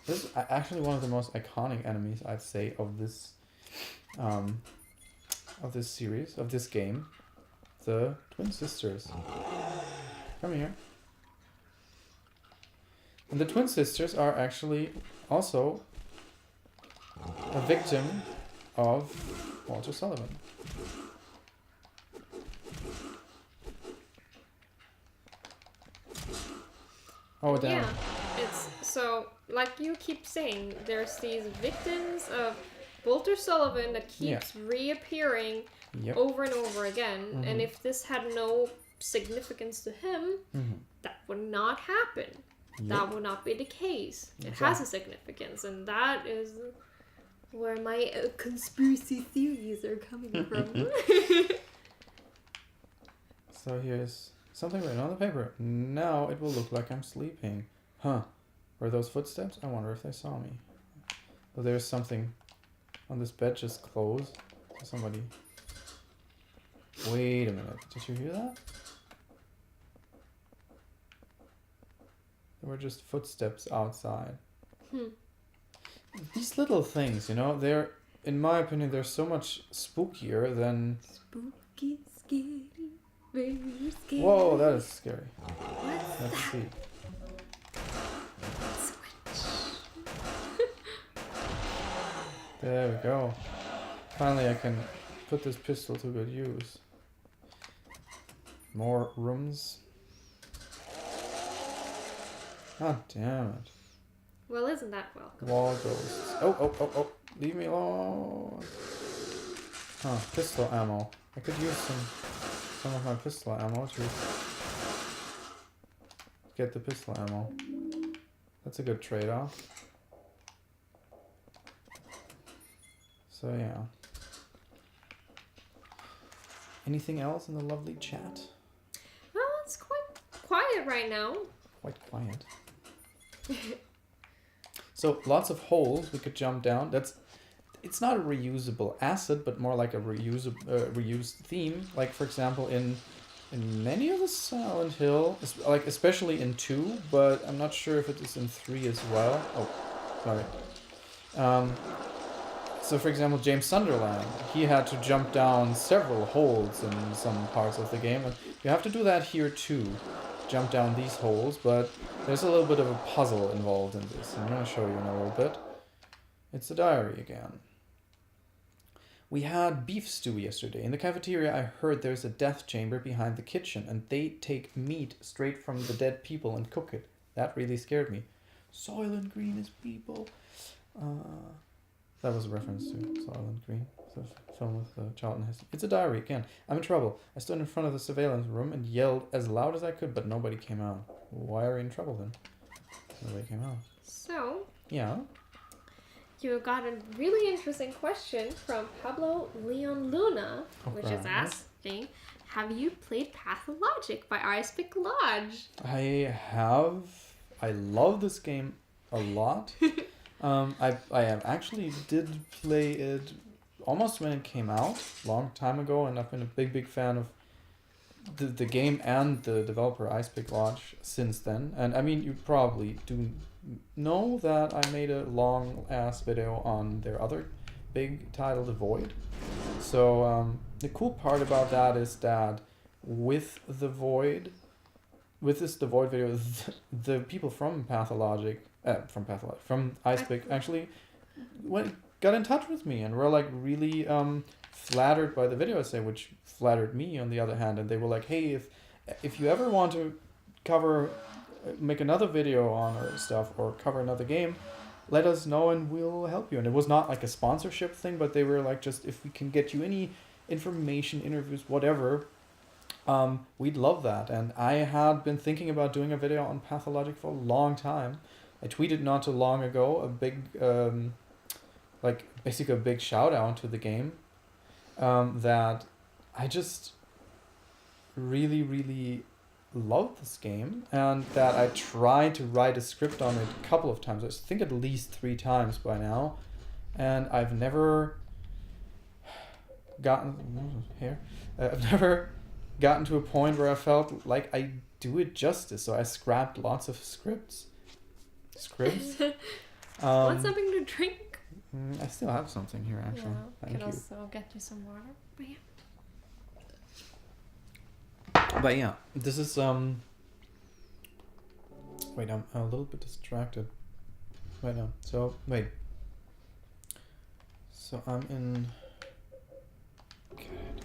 This is actually one of the most iconic enemies, I'd say, of this series, of this game. The twin sisters. Come here. And the twin sisters are actually also a victim of Walter Sullivan. Oh, damn. Yeah, it's so like you keep saying. There's these victims of Walter Sullivan that keeps reappearing over and over again. Mm-hmm. And if this had no significance to him, that would not happen. Yep. That would not be the case. It Exactly. has a significance, and that is where my conspiracy theories are coming from. So here's something written on the paper. Now it will look like I'm sleeping. Huh. Were those footsteps? I wonder if they saw me. Oh, there's something on this bed just closed. Somebody... Wait a minute. Did you hear that? There were just footsteps outside. These little things, you know, they're, in my opinion, they're so much spookier than... Spooky, scary, very scary. Whoa, that is scary. What's Let's that? see. There we go. Finally, I can put this pistol to good use. More rooms. God damn it. Well, isn't that welcome? Wall ghosts. Oh. Leave me alone. Huh, pistol ammo. I could use some of my pistol ammo to get the pistol ammo. That's a good trade-off. So yeah. Anything else in the lovely chat? Well, it's quite quiet right now. Quite quiet. So lots of holes we could jump down. It's not a reusable asset, but more like a reused theme. Like for example, in many of the Silent Hill, like especially in 2, but I'm not sure if it is in 3 as well. Oh, sorry. So for example, James Sunderland, he had to jump down several holes in some parts of the game, and you have to do that here too. Jump down these holes, but there's a little bit of a puzzle involved in this. I'm going to show you in a little bit. It's a diary again. We had beef stew yesterday. In the cafeteria, I heard there's a death chamber behind the kitchen, and they take meat straight from the dead people and cook it. That really scared me. Soylent Green is people. That was a reference to Soylent Green, the film with Charlton Heston. It's a diary again. I'm in trouble. I stood in front of the surveillance room and yelled as loud as I could, but nobody came out. Why are you in trouble then? Nobody came out. So, Yeah. you got a really interesting question from Pablo Leon Luna, which is Alright. asking, have you played Pathologic by Icepick Lodge? I have. I love this game a lot. I am actually did play it almost when it came out, long time ago, and I've been a big fan of the game and the developer Icepick Lodge since then. And I mean, you probably do know that I made a long ass video on their other big title, The Void. So the cool part about that is that with The Void video, the people from Icepick actually got in touch with me and were like really flattered by the video essay, which flattered me on the other hand. And they were like, hey, if you ever want to make another video on our stuff or cover another game, let us know and we'll help you. And it was not like a sponsorship thing, but they were like, just if we can get you any information, interviews, whatever, we'd love that. And I had been thinking about doing a video on Pathologic for a long time. I tweeted not too long ago a big basically a big shout out to the game, that I just really love this game, and that I tried to write a script on it a couple of times. I think at least 3 times by now, and I've never gotten to a point where I felt like I do it justice. So I scrapped lots of scripts. Want something to drink? I still have something here actually. Yeah, Thank can you. also get you some water. But yeah. But yeah, this is wait, I'm a little bit distracted right now. So wait. So I'm in. Good.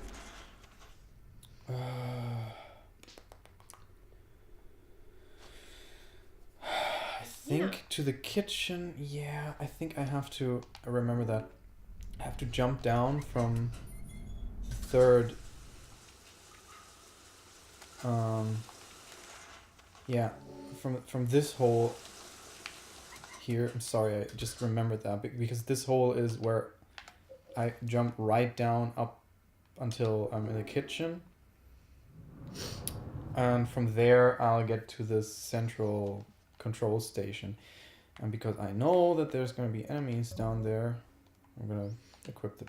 I think to the kitchen. Yeah, I think I have to remember that. I have to jump down from the 3rd. Yeah, from this hole here. I'm sorry, I just remembered that because this hole is where I jump right down up until I'm in the kitchen, and from there I'll get to this central control station. And because I know that there's going to be enemies down there, I'm gonna equip the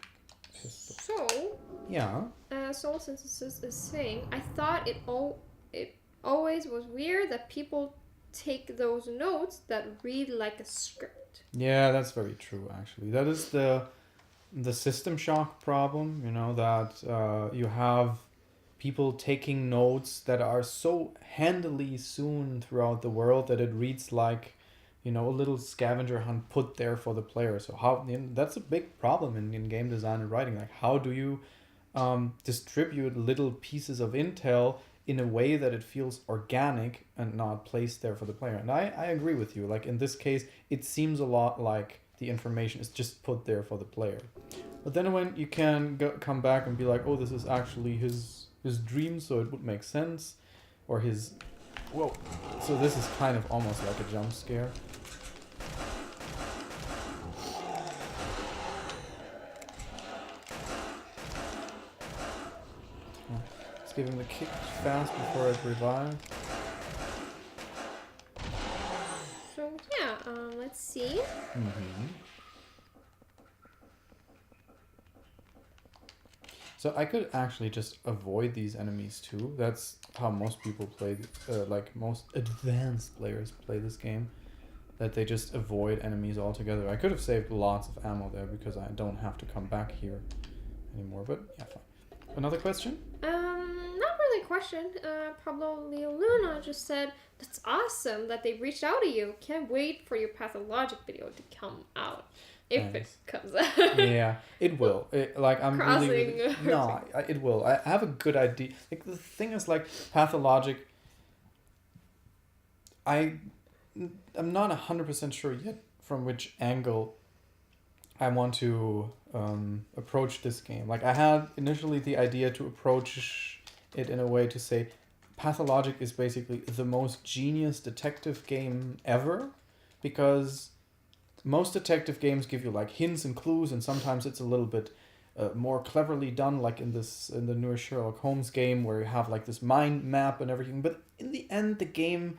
pistol. So, Yeah. Soul Synthesis is saying, I thought it always was weird that people take those notes that read like a script. Yeah, that's very true, actually. That is the system shock problem, you know, that you have people taking notes that are so handily sewn throughout the world that it reads like, you know, a little scavenger hunt put there for the player. So that's a big problem in game design and writing. Like, how do you distribute little pieces of intel in a way that it feels organic and not placed there for the player? And I agree with you. Like in this case, it seems a lot like the information is just put there for the player. But then when you can come back and be like, oh, this is actually his dream, so it would make sense. Or his... Whoa. So this is kind of almost like a jump scare. Let's give him the kick fast before it revives. So yeah, let's see. Mm-hmm. So I could actually just avoid these enemies too. That's how most people play, like most advanced players play this game. That they just avoid enemies altogether. I could have saved lots of ammo there because I don't have to come back here anymore. But yeah, fine. Another question? Not really a question. Pablo Leo Luna just said, that's awesome that they reached out to you. Can't wait for your Pathologic video to come out. If And- it comes out. Yeah, it will. I'm Crossing. really no, it will. I have a good idea. Like the thing is, like pathologic. I'm not 100% sure yet from which angle I want to approach this game. Like I had initially the idea to approach it in a way to say, Pathologic is basically the most genius detective game ever, because most detective games give you like hints and clues, and sometimes it's a little bit more cleverly done, like in the newer Sherlock Holmes game where you have like this mind map and everything. But in the end, the game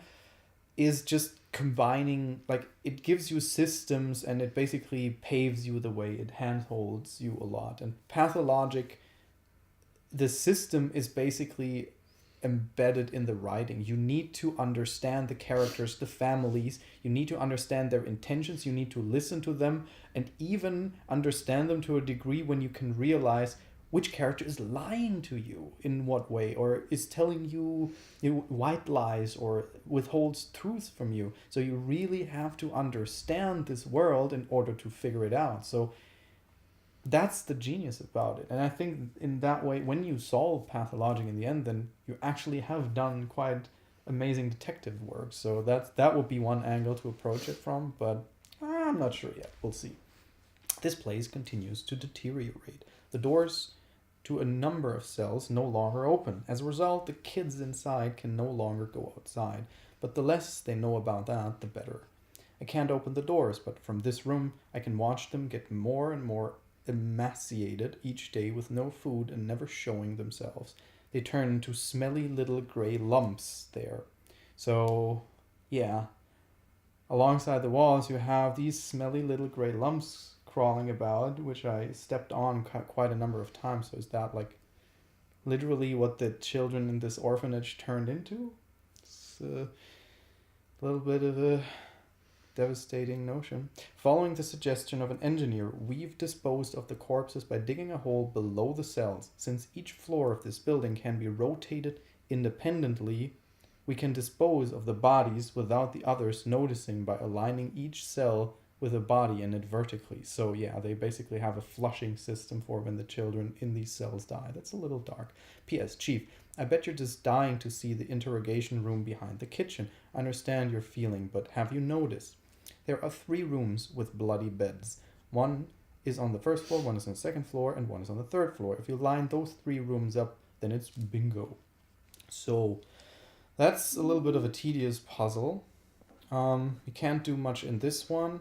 is just combining, like it gives you systems and it basically paves you the way. It handholds you a lot. And Pathologic, the system is basically embedded in the writing. You need to understand the characters, the families. You need to understand their intentions. You need to listen to them and even understand them to a degree when you can realize which character is lying to you in what way, or is telling you, white lies or withholds truth from you. So you really have to understand this world in order to figure it out. So that's the genius about it. And I think in that way, when you solve Pathologic in the end, then you actually have done quite amazing detective work. So that would be one angle to approach it from, but I'm not sure yet. We'll see. This place continues to deteriorate. The doors to a number of cells no longer open. As a result, the kids inside can no longer go outside. But the less they know about that, the better. I can't open the doors, but from this room, I can watch them get more and more emaciated each day with no food and never showing themselves. They turn into smelly little gray lumps there. So, yeah. Alongside the walls, you have these smelly little gray lumps crawling about, which I stepped on quite a number of times. So is that like literally what the children in this orphanage turned into? It's a little bit of a devastating notion. Following the suggestion of an engineer, we've disposed of the corpses by digging a hole below the cells. Since each floor of this building can be rotated independently, we can dispose of the bodies without the others noticing by aligning each cell with a body in it vertically. So yeah, they basically have a flushing system for when the children in these cells die. That's a little dark. P.S. Chief, I bet you're just dying to see the interrogation room behind the kitchen. I understand your feeling, but have you noticed? There are 3 rooms with bloody beds. One is on the first floor, one is on the second floor, and one is on the third floor. If you line those 3 rooms up, then it's bingo. So that's a little bit of a tedious puzzle. You can't do much in this one.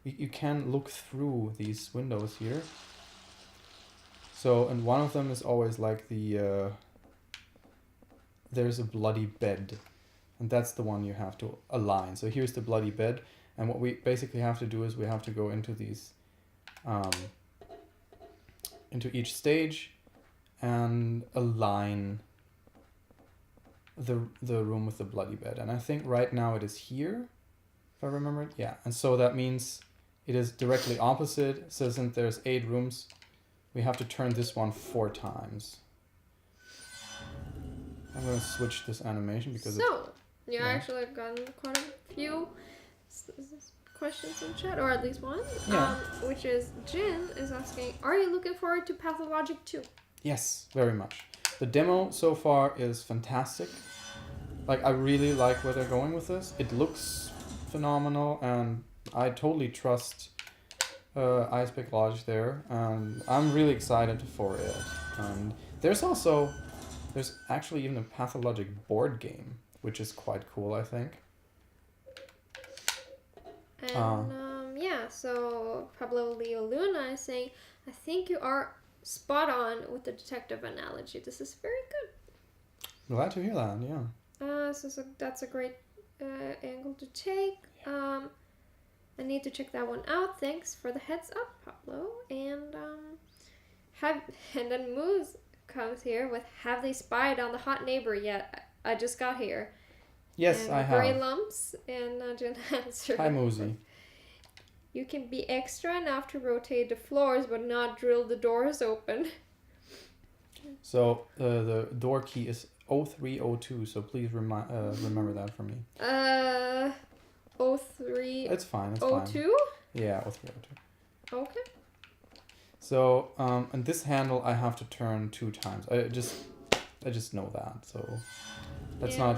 You can look through these windows here. So, and one of them is always like there's a bloody bed. And that's the one you have to align. So here's the bloody bed. And what we basically have to do is we have to go into these, into each stage and align the room with the bloody bed. And I think right now it is here, if I remember it. Yeah, and so that means it is directly opposite. So since there's 8 rooms, we have to turn this one 4 times. I'm going to switch this animation because you actually gotten quite a few questions in chat, or at least one. Yeah. Which is Jin is asking, are you looking forward to Pathologic 2? Yes, very much. The demo so far is fantastic. Like, I really like where they're going with this. It looks phenomenal, and I totally trust Icepick Lodge there. And I'm really excited for it. And there's actually even a Pathologic board game, which is quite cool, I think. And so Pablo Leo Luna is saying, I think you are spot on with the detective analogy. This is very good. Glad to hear that, yeah. So that's a great angle to take. I need to check that one out. Thanks for the heads up, Pablo. And and then Moose comes here with, have they spied on the hot neighbor yet? I just got here. Yes, and I have. Gray lumps, and Jen answered. Hi, Moosey. You can be extra enough to rotate the floors, but not drill the doors open. So the door key is 0302, so please remember that for me. 03. It's fine. 02? Yeah, 0302. Okay. So, and this handle I have to turn 2 times. I just know that. So that's not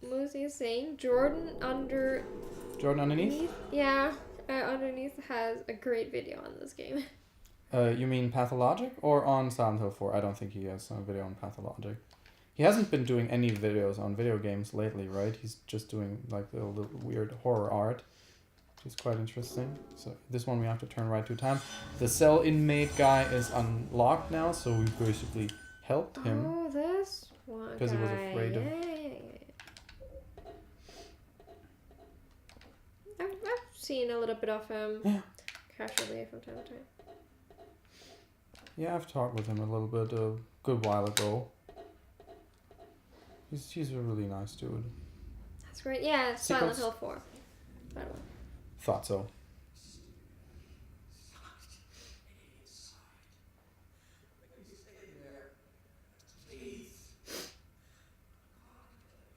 Lucy is saying Jordan underneath. Jordan underneath. Yeah, underneath has a great video on this game. You mean Pathologic or on Silent Hill 4? I don't think he has a video on Pathologic. He hasn't been doing any videos on video games lately, right? He's just doing like the little weird horror art, which is quite interesting. So this one we have to turn right 2 times. The cell inmate guy is unlocked now, so we basically helped him. Oh, this one. Because he was afraid of... I've seen a little bit of him casually from time to time. Yeah, I've talked with him a little bit a good while ago. He's a really nice dude. That's great. Yeah, it's Silent Hill 4, by the way. Thought so.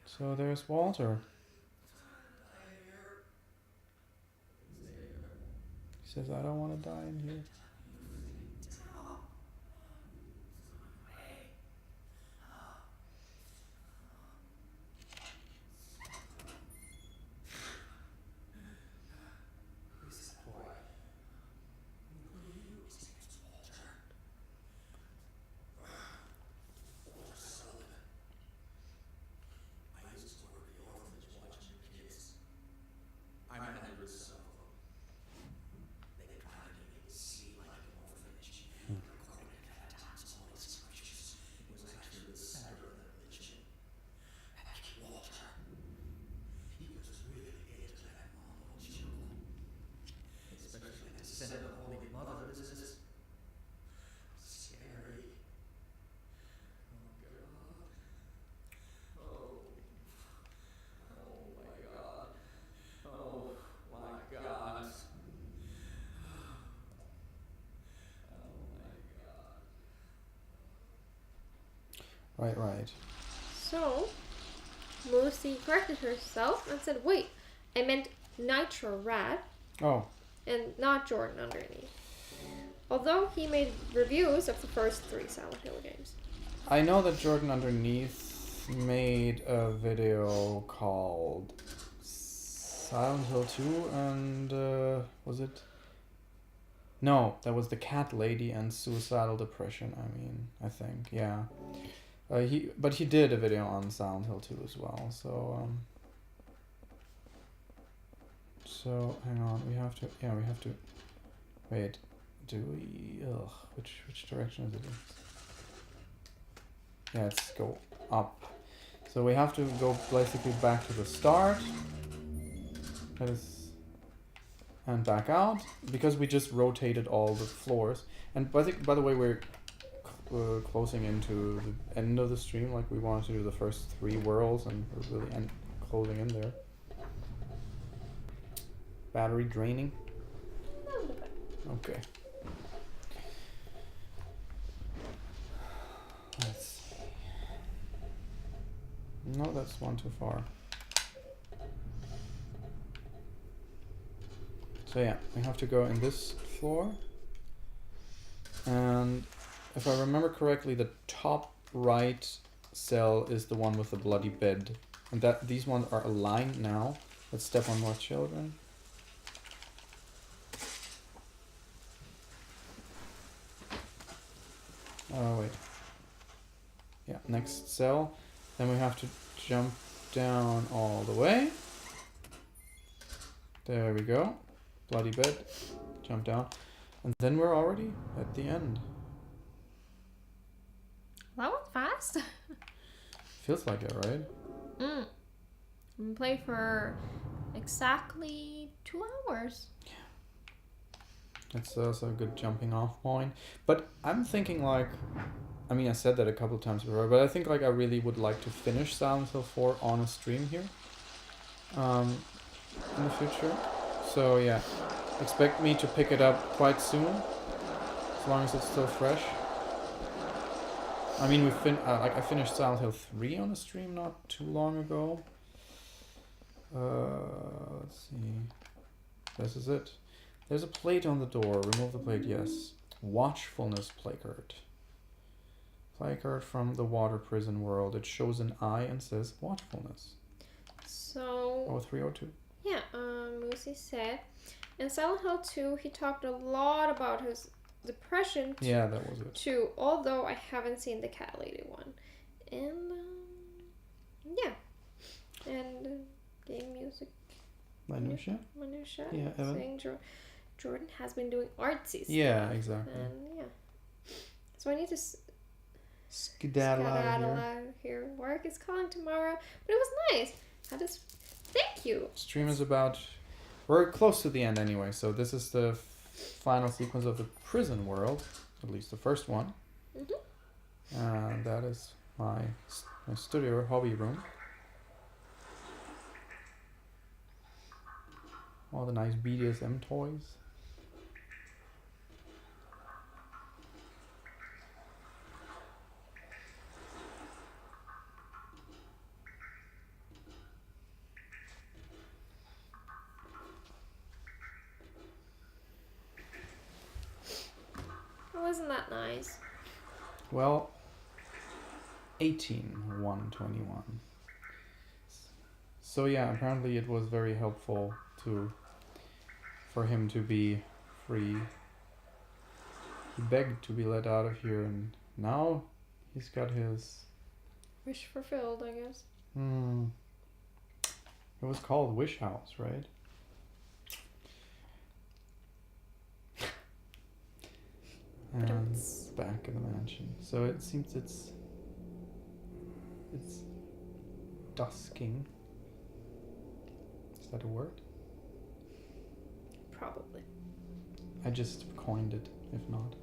So there's Walter. He says, I don't want to die in here. Right. So, Lucy corrected herself and said, wait, I meant Nitro Rat Oh, and not Jordan underneath. Although he made reviews of the first 3 Silent Hill games. I know that Jordan underneath made a video called Silent Hill 2 and was it? No, that was the cat lady and suicidal depression. I think, yeah. But he did a video on Silent Hill 2 as well. So hang on, we have to. Wait, do we? Which direction is it in? Yeah, let's go up. So we have to go basically back to the start. That is, and back out because we just rotated all the floors. And by the way, we're closing into the end of the stream. Like we wanted to do the first 3 worlds, and we're really closing in there. Battery draining. Okay. Let's see. No, that's one too far. So yeah, we have to go in this floor. And if I remember correctly, the top right cell is the one with the bloody bed. And that these ones are aligned now. Let's step on more children. Oh wait. Yeah, next cell. Then we have to jump down all the way. There we go. Bloody bed. Jump down. And then we're already at the end. That was fast. Feels like it, right? We played for exactly 2 hours. That's also a good jumping off point. But I'm thinking like, I said that a couple times before, but I think like I really would like to finish Silent Hill 4 on a stream here. In the future. So yeah, expect me to pick it up quite soon. As long as it's still fresh. I mean, I finished Silent Hill 3 on a stream not too long ago. Let's see. This is it. There's a plate on the door. Remove the plate, yes. Watchfulness placard. Placard from the water prison world. It shows an eye and says watchfulness. So 0302. yeah, Lucy said in Silent Hill 2 he talked a lot about his depression Yeah, that was it. too, although I haven't seen the Cat Lady one. And yeah. And game music. Minutia? Yeah, Evan. Saying Jordan has been doing artsy stuff. Yeah, exactly. And yeah. So I need to Skedaddle out of skedaddle here. out of here. Work is calling tomorrow. But it was nice. I just thank you. Stream is about... We're close to the end anyway, so this is the final sequence of the prison world. At least the first one. Mm-hmm. That is my studio hobby room. All the nice BDSM toys. Wasn't that nice? Well, 18/1/21. So yeah, apparently it was very helpful for him to be free. He begged to be let out of here, and now he's got his... Wish fulfilled, I guess. It was called Wish House, right? But And it's back in the mansion. So it seems it's dusking. Is that a word? probably. I just coined it, if not.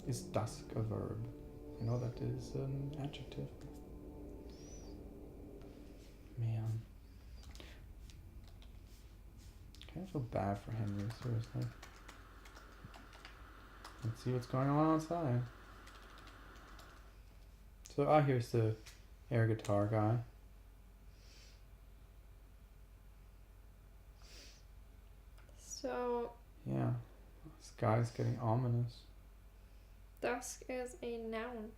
Is dusk a verb? I know that is an adjective. Man. Kind of feel bad for Henry, seriously. Let's see what's going on outside. So, here's the air guitar guy. So Yeah, this guy's getting ominous. dusk is a noun.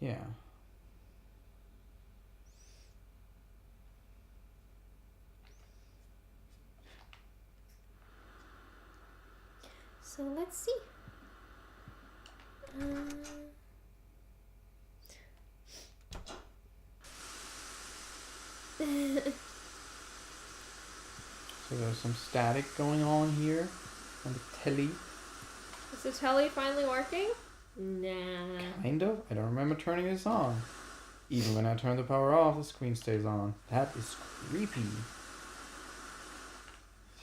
Yeah. So let's see. So there's some static going on here on the telly. Is the telly finally working? Nah. Kind of. I don't remember turning this on. Even when I turn the power off, the screen stays on. That is creepy.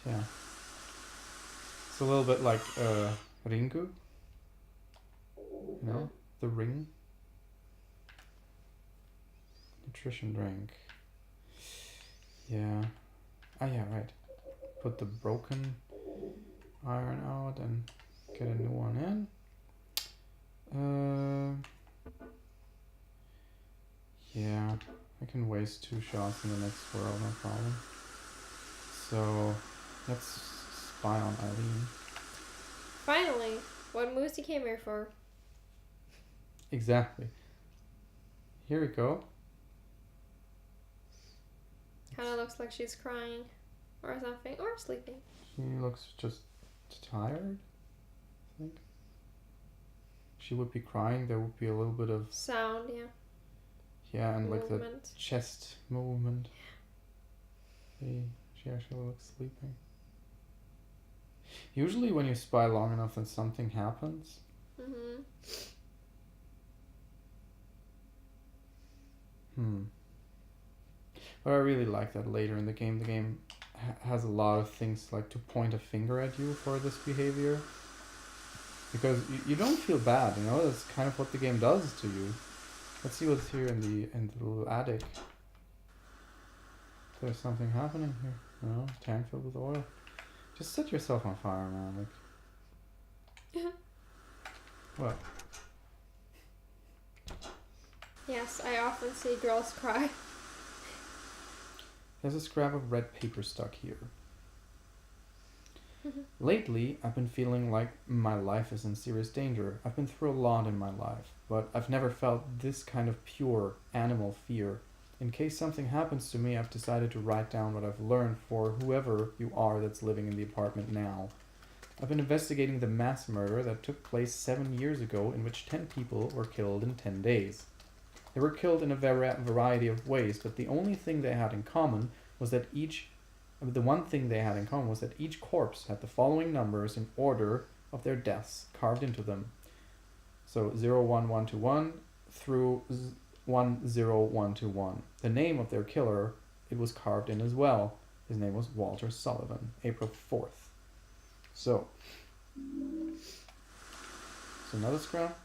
Yeah. It's a little bit like Ringu. You know? The ring. Nutrition drink. Yeah. Ah, yeah, right. Put the broken iron out and get a new one in. Yeah, I can waste 2 shots in the next world, no problem. So, let's spy on Eileen. Finally, what Moosey came here for. Exactly. Here we go. Kinda looks like she's crying. Or something. Or sleeping. She looks just tired, I think. She would be crying, there would be a little bit of... Sound, yeah. Yeah, and like the Movement. chest movement. She actually looks sleeping. Usually when you spy long enough then something happens. Mm-hmm. But I really like that later in the game has a lot of things like to point a finger at you for this behavior. Because you don't feel bad, you know, that's kind of what the game does to you. Let's see what's here in the little attic. There's something happening here. No, tank filled with oil. Just set yourself on fire, man. Like, what? Yes, I often see girls cry. There's a scrap of red paper stuck here. Lately, I've been feeling like my life is in serious danger. I've been through a lot in my life, but I've never felt this kind of pure animal fear. In case something happens to me, I've decided to write down what I've learned for whoever you are that's living in the apartment now. I've been investigating the mass murder that took place 7 years ago, in which 10 people were killed in 10 days. They were killed in a variety of ways, but the only thing they had in common was that each corpse had the following numbers in order of their deaths carved into them. So 01121 through 10121. The name of their killer, it was carved in as well. His name was Walter Sullivan, April 4th. So another scrap.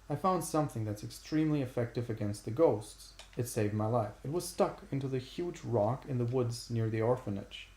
I found something that's extremely effective against the ghosts. It saved my life. It was stuck into the huge rock in the woods near the orphanage.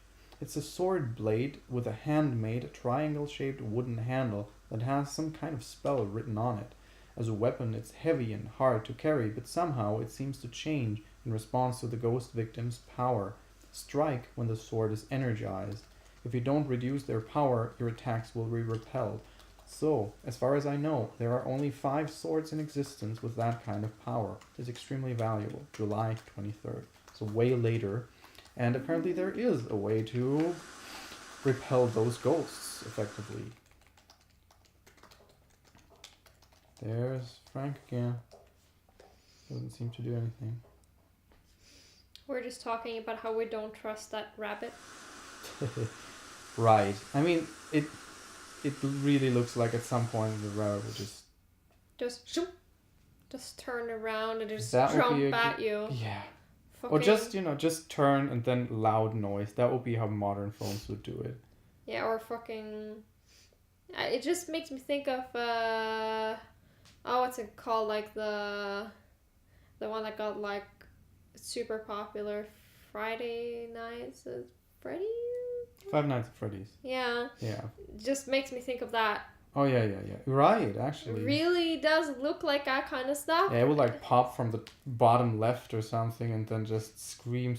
It's a sword blade with a handmade triangle-shaped wooden handle that has some kind of spell written on it. As a weapon, it's heavy and hard to carry, but somehow it seems to change in response to the ghost victim's power. Strike when the sword is energized. If you don't reduce their power, your attacks will be repelled. So, as far as I know, there are only 5 swords in existence with that kind of power. It's extremely valuable. July 23rd. So way later. And apparently there is a way to repel those ghosts effectively. There's Frank again. Doesn't seem to do anything. We're just talking about how we don't trust that rabbit. Right. I mean, it really looks like at some point the rabbit will just turn around and just That would be jump at you. Yeah. Fucking, Or just turn and then loud noise. That would be how modern phones would do it. yeah, or fucking. It just makes me think of what's it called? Like the one that got like super popular, Friday Nights at Freddy's. Five Nights at Freddy's. Yeah. Yeah. Just makes me think of that. Oh yeah. Right, It actually. really does look like that kind of stuff. Yeah, it would like pop from the bottom left or something, and then just scream.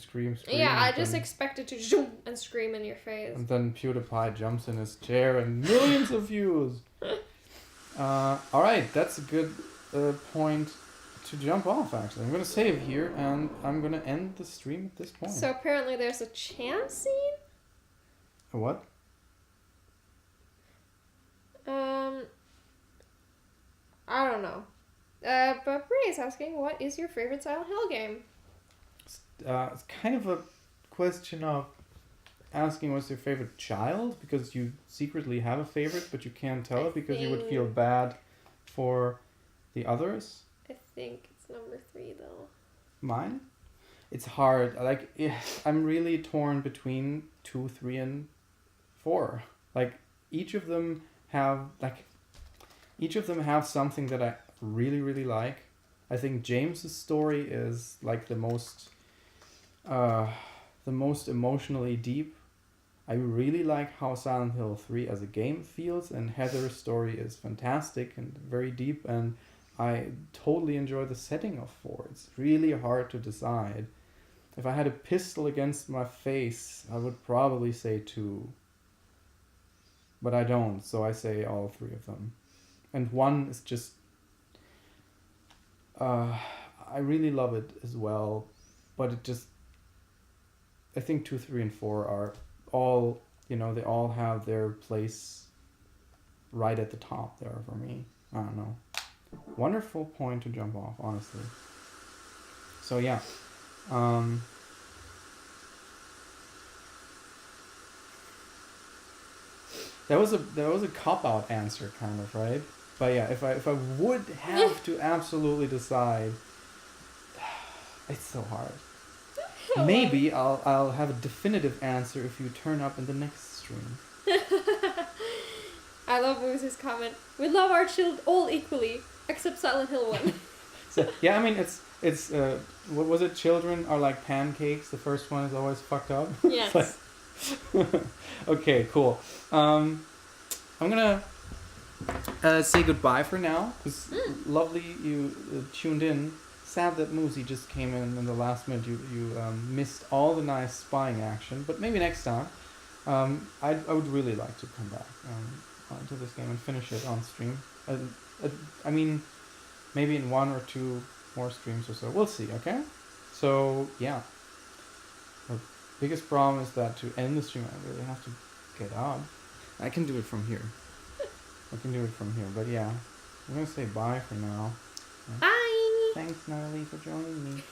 Yeah, I and just then- expected to zoom and scream in your face. And then PewDiePie jumps in his chair and millions of views. Alright, that's a good point to jump off, actually. I'm going to save here, and I'm going to end the stream at this point. So apparently there's a chant scene? A what? I don't know. But Bree's asking, what is your favorite Silent Hill game? It's kind of a question of asking what's your favorite child, because you secretly have a favorite, but you can't tell it because you would feel bad for the others. I think it's number 3 though. Mine? It's hard. Like, I'm really torn between 2, 3, and 4. Like, each of them have something that I really, really like. I think James's story is like the most emotionally deep. I really like how Silent Hill 3 as a game feels, and Heather's story is fantastic and very deep, and I totally enjoy the setting of 4. It's really hard to decide. If I had a pistol against my face, I would probably say 2. But I don't, so I say all 3 of them. And 1 is just... I really love it as well, but it just... I think 2, 3, and 4 are all, they all have their place right at the top there for me. I don't know. Wonderful point to jump off, honestly. So yeah. That was a cop-out answer, kind of, right? But yeah, if I would have to absolutely decide, it's so hard. Maybe I'll have a definitive answer if you turn up in the next stream. I love Moose's comment. We love our children all equally, except Silent Hill 1. So yeah, I mean it's what was it? Children are like pancakes. The first one is always fucked up. Yes. Okay, cool. I'm gonna say goodbye for now. It was lovely you tuned in. sad that Moosey just came in the last minute. You missed all the nice spying action, but maybe next time. I would really like to come back to this game and finish it on stream. I mean, maybe in 1 or 2 more streams or so. We'll see. Okay. So yeah. The biggest problem is that to end the stream, I really have to get up. I can do it from here. But yeah, I'm gonna say bye for now. Bye! Thanks, Natalie, for joining me.